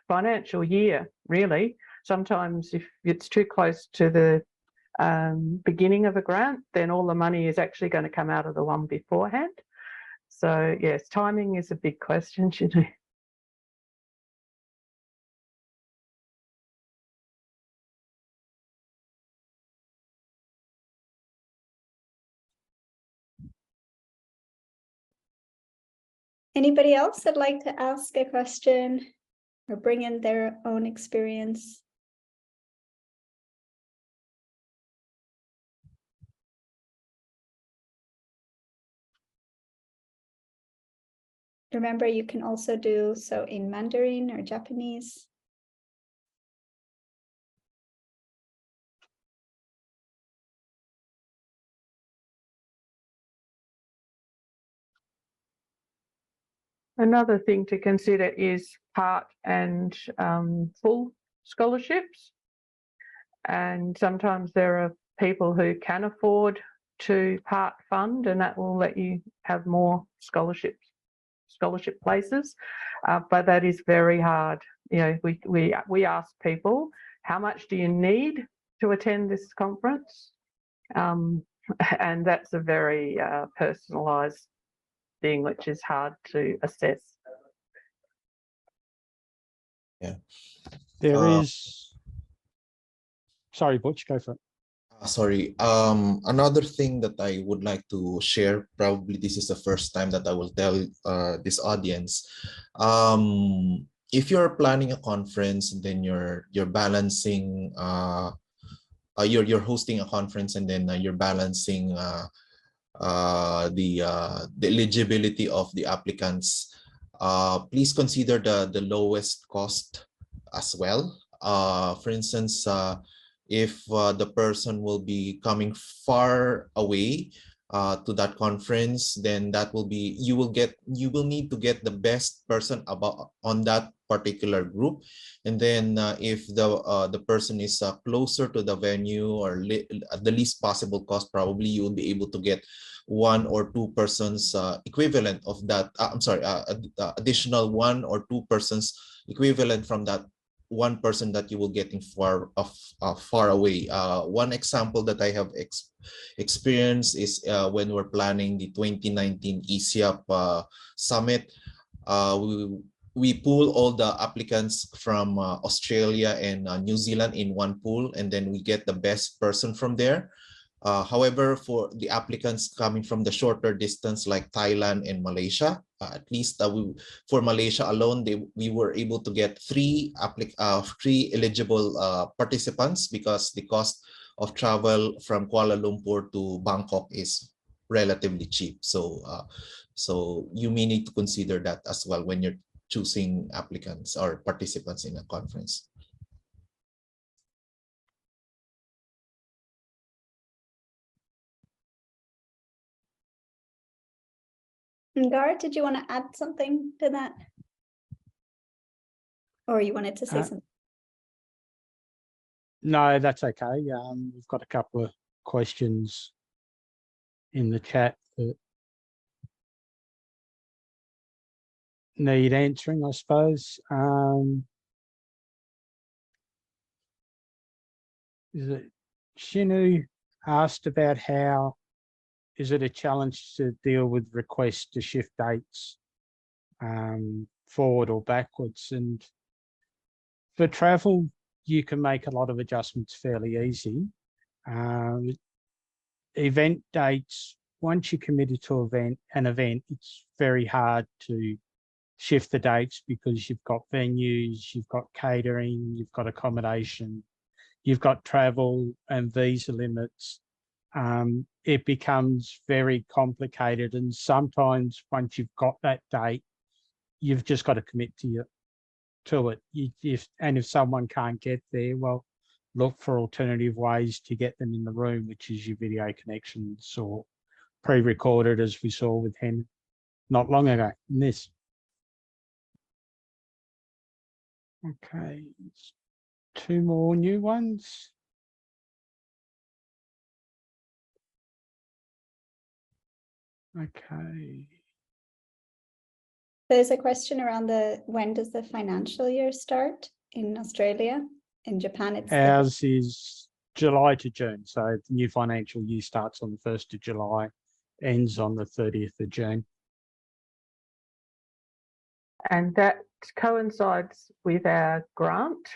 financial year, really. Sometimes if it's too close to the beginning of a grant, then all the money is actually going to come out of the one beforehand. So yes, timing is a big question, you know. Anybody else that'd like to ask a question or bring in their own experience. Remember, you can also do so in Mandarin or Japanese. Another thing to consider is part and full scholarships. And sometimes there are people who can afford to part fund, and that will let you have more scholarship places. But that is very hard. You know, we ask people, how much do you need to attend this conference? And that's a very personalised thing, which is hard to assess. Yeah. There is. Sorry, Butch, go for it. Sorry. Another thing that I would like to share, probably this is the first time that I will tell this audience. If you're planning a conference, then you're balancing, you're hosting a conference, and then you're balancing the eligibility of the applicants. Please consider the lowest cost as well. For instance, if the person will be coming far away to that conference, then that will be, you will need to get the best person on that particular group. And then if the person is closer to the venue or at the least possible cost, probably you will be able to get 1 or 2 persons equivalent of that. Additional 1 or 2 persons equivalent from that 1 person that you will getting far away. One example that I have experienced is when we're planning the 2019 ESIAP summit. We pull all the applicants from Australia and New Zealand in one pool, and then we get the best person from there. However, for the applicants coming from the shorter distance like Thailand and Malaysia, at least for Malaysia alone, we were able to get 3 eligible participants, because the cost of travel from Kuala Lumpur to Bangkok is relatively cheap. So you may need to consider that as well when you're choosing applicants or participants in a conference. Ngara, did you want to add something to that? Or you wanted to say something? No, that's okay. We've got a couple of questions in the chat that need answering, I suppose. Shinu asked about how is it a challenge to deal with requests to shift dates forward or backwards. And for travel, you can make a lot of adjustments fairly easy. Event dates, once you're committed to an event, it's very hard to shift the dates, because you've got venues, you've got catering, you've got accommodation, you've got travel and visa limits. It becomes very complicated, and sometimes once you've got that date, you've just got to commit to it. If someone can't get there, well, look for alternative ways to get them in the room, which is your video connections or pre-recorded, as we saw with Hen not long ago in this. Okay, 2 more new ones. Okay. There's a question around when does the financial year start in Australia? In Japan, it's ours is July to June. So the new financial year starts on the 1st of July, ends on the 30th of June. And that coincides with our grant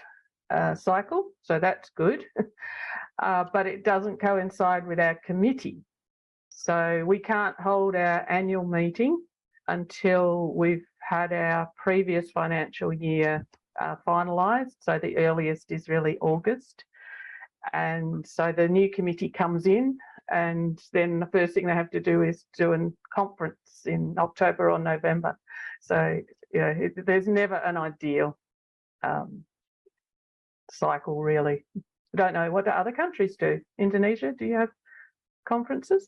cycle, so that's good. But it doesn't coincide with our committee. So we can't hold our annual meeting until we've had our previous financial year finalised. So the earliest is really August. And so the new committee comes in, and then the first thing they have to do is do a conference in October or November. So there's never an ideal cycle, really. I don't know, what do other countries do? Indonesia, do you have conferences?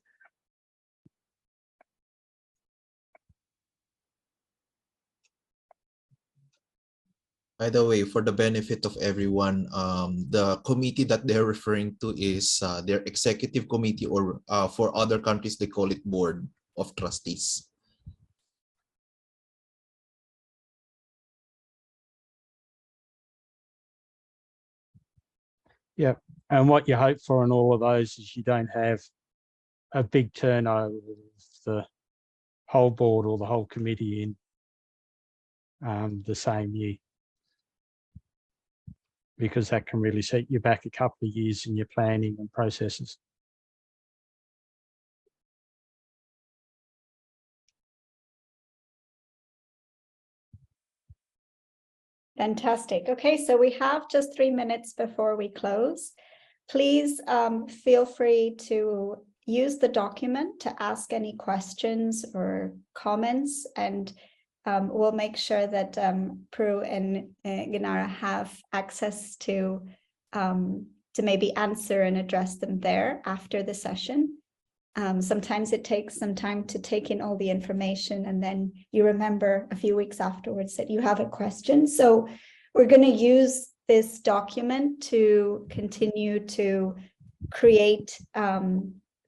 By the way, for the benefit of everyone, the committee that they're referring to is their executive committee, or for other countries, they call it board of trustees. Yeah, and what you hope for in all of those is you don't have a big turnover of the whole board or the whole committee in the same year, because that can really set you back a couple of years in your planning and processes. Fantastic. Okay, so we have just 3 minutes before we close. Please feel free to use the document to ask any questions or comments, and we'll make sure that Prue and Ginara have access to maybe answer and address them there after the session. Sometimes it takes some time to take in all the information, and then you remember a few weeks afterwards that you have a question. So we're going to use this document to continue to create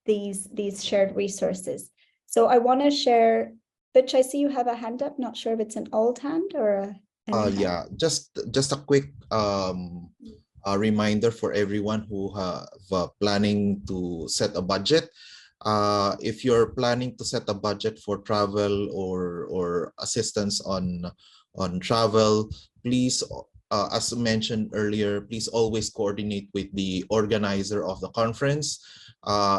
these shared resources. So I want to share, Butch, I see you have a hand up. Not sure if it's an old hand or a yeah, just a quick a reminder for everyone who have planning to set a budget. If you're planning to set a budget for travel or assistance on travel, please, as mentioned earlier, please always coordinate with the organizer of the conference.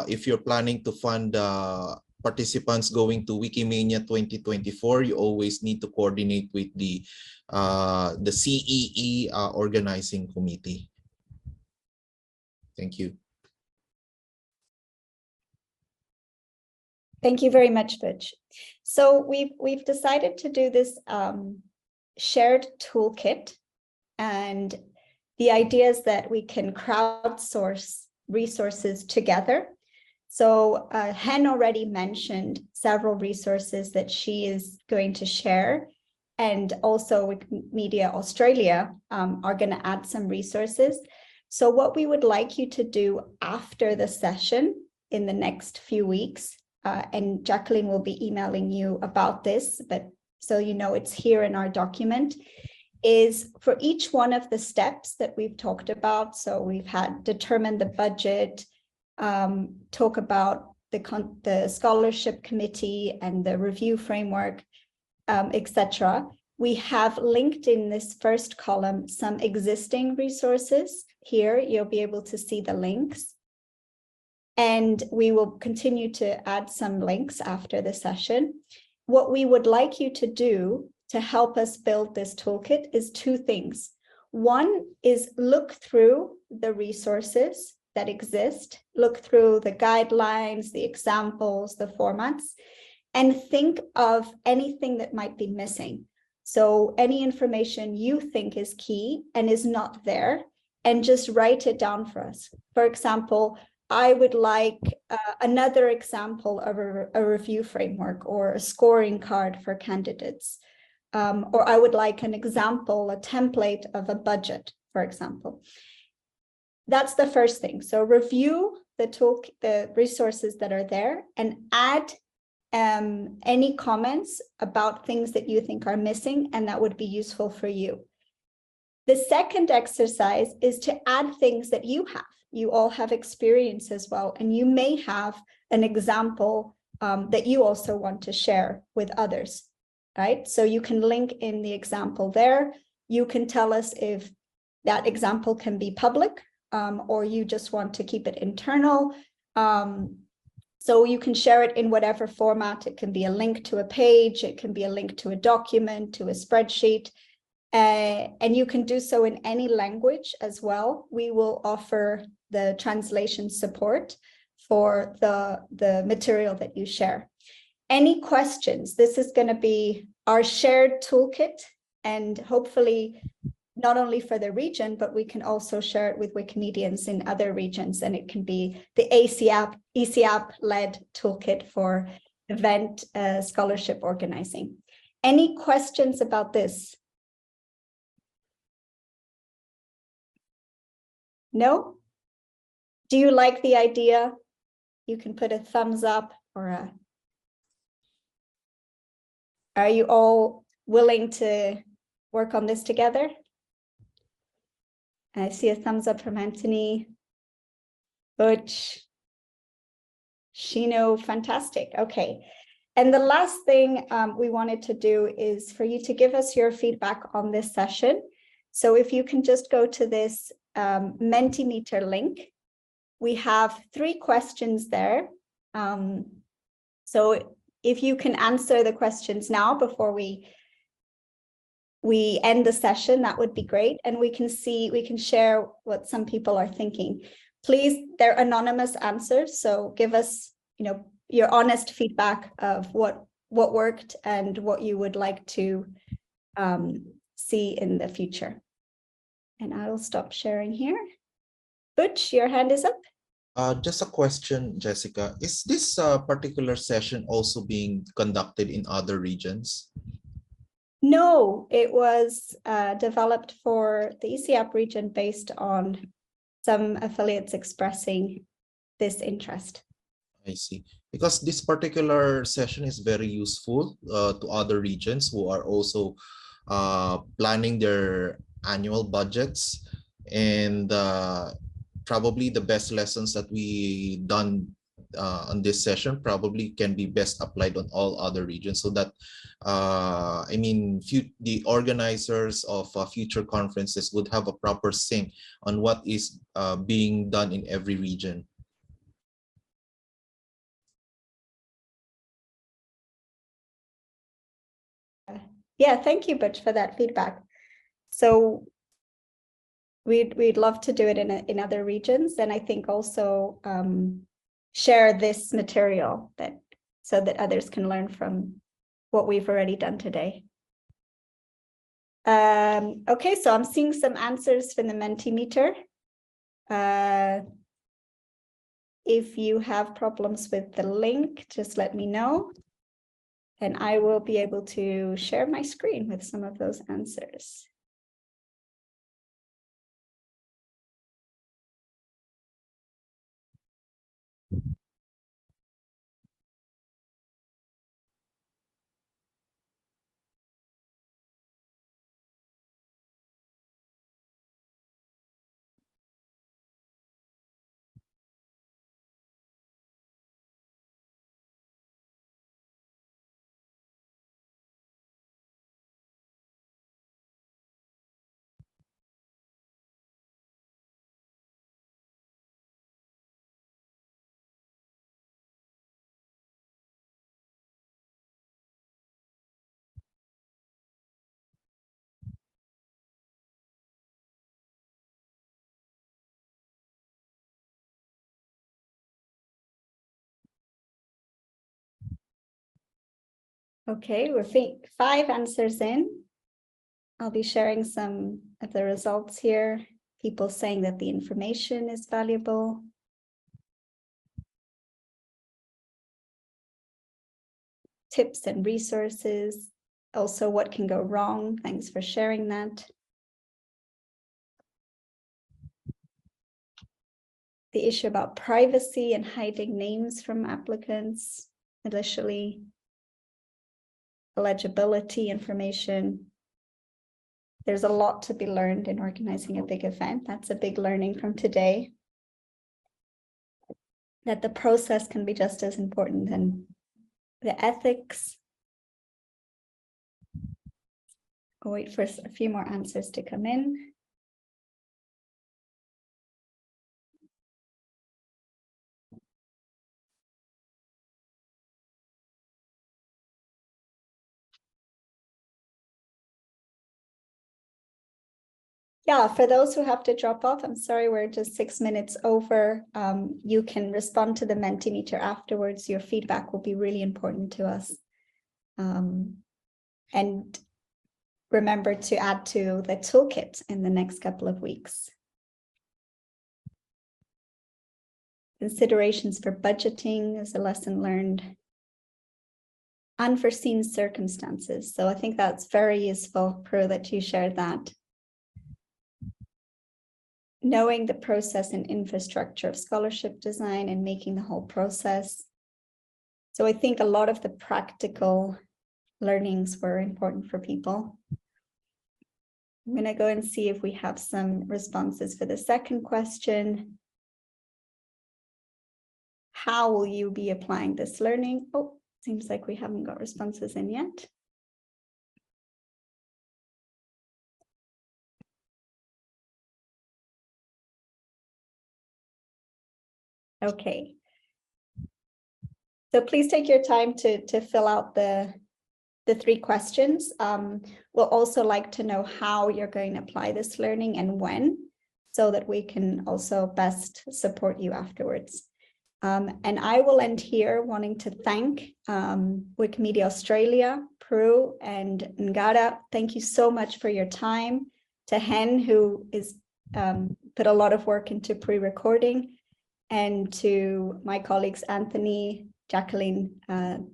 If you're planning to fund participants going to Wikimedia 2024, you always need to coordinate with the CEE organizing committee. Thank you. Thank you very much, Butch. So we've decided to do this shared toolkit, and the idea is that we can crowdsource resources together. So Hen already mentioned several resources that she is going to share, and also Wikimedia Australia are going to add some resources. So what we would like you to do after the session in the next few weeks, and Jacqueline will be emailing you about this, but so you know it's here in our document, is for each one of the steps that we've talked about. So we've had determine the budget, talk about the scholarship committee and the review framework, etc. We have linked in this first column some existing resources. Here you'll be able to see the links. And we will continue to add some links after the session. What we would like you to do to help us build this toolkit is two things. One is look through the resources that exist, look through the guidelines, the examples, the formats, and think of anything that might be missing. So any information you think is key and is not there, and just write it down for us. For example, I would like another example of a review framework or a scoring card for candidates. Or I would like an example, a template of a budget, for example. That's the first thing. So review the resources that are there and add any comments about things that you think are missing and that would be useful for you. The second exercise is to add things that you have. You all have experience as well, and you may have an example that you also want to share with others, right? So you can link in the example there. You can tell us if that example can be public or you just want to keep it internal. So you can share it in whatever format. It can be a link to a page. It can be a link to a document, to a spreadsheet. And you can do so in any language as well. We will offer the translation support for the material that you share. Any questions? This is going to be our shared toolkit, and hopefully not only for the region, but we can also share it with Wikimedians in other regions, and it can be the ECAP-led toolkit for event scholarship organizing. Any questions about this? No? Do you like the idea? You can put a thumbs up or a... Are you all willing to work on this together? I see a thumbs up from Anthony, Butch, Shino, fantastic. Okay. And the last thing we wanted to do is for you to give us your feedback on this session. So if you can just go to this Mentimeter link, we have 3 questions there. So if you can answer the questions now before we end the session, that would be great. And we can share what some people are thinking. Please, they're anonymous answers. So give us, your honest feedback of what worked and what you would like to see in the future. And I'll stop sharing here. Butch, your hand is up. Just a question, Jessica. Is this particular session also being conducted in other regions? No, it was developed for the ECAP region based on some affiliates expressing this interest. I see. Because this particular session is very useful to other regions who are also planning their annual budgets, and probably the best lessons that we done on this session probably can be best applied on all other regions, so that the organizers of future conferences would have a proper sync on what is being done in every region. Yeah, thank you, Butch, for that feedback. So we'd love to do it in other regions, and I think also share this material so that others can learn from what we've already done today. Okay, so I'm seeing some answers from the Mentimeter. If you have problems with the link, just let me know, and I will be able to share my screen with some of those answers. Okay, we're 5 answers in. I'll be sharing some of the results here. People saying that the information is valuable. Tips and resources. Also, what can go wrong? Thanks for sharing that. The issue about privacy and hiding names from applicants initially. Eligibility information. There's a lot to be learned in organizing a big event. That's a big learning from today. That the process can be just as important than the ethics. I'll wait for a few more answers to come in. Yeah, for those who have to drop off, I'm sorry, we're just 6 minutes over. You can respond to the Mentimeter afterwards. Your feedback will be really important to us. And remember to add to the toolkit in the next couple of weeks. Considerations for budgeting is a lesson learned. Unforeseen circumstances. So I think that's very useful, Prue, that you shared that. Knowing the process and infrastructure of scholarship design and making the whole process. So I think a lot of the practical learnings were important for people. I'm going to go and see if we have some responses for the second question. How will you be applying this learning? Oh, seems like we haven't got responses in yet. Okay. So please take your time to fill out the 3 questions. We'll also like to know how you're going to apply this learning and when, so that we can also best support you afterwards. And I will end here wanting to thank Wikimedia Australia, Prue, and Ngara. Thank you so much for your time. To Hen, who is put a lot of work into pre-recording, and to my colleagues Anthony, Jacqueline,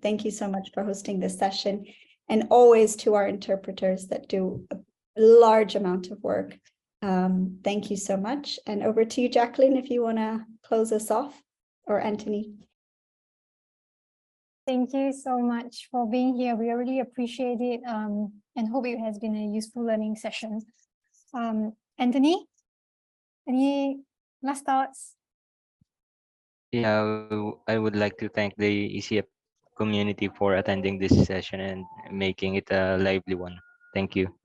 thank you so much for hosting this session, and always to our interpreters that do a large amount of work. Thank you so much. And over to you, Jacqueline, if you want to close us off, or Anthony. Thank you so much for being here. We really appreciate it and hope it has been a useful learning session. Anthony, any last thoughts? Yeah, I would like to thank the ECF community for attending this session and making it a lively one. Thank you.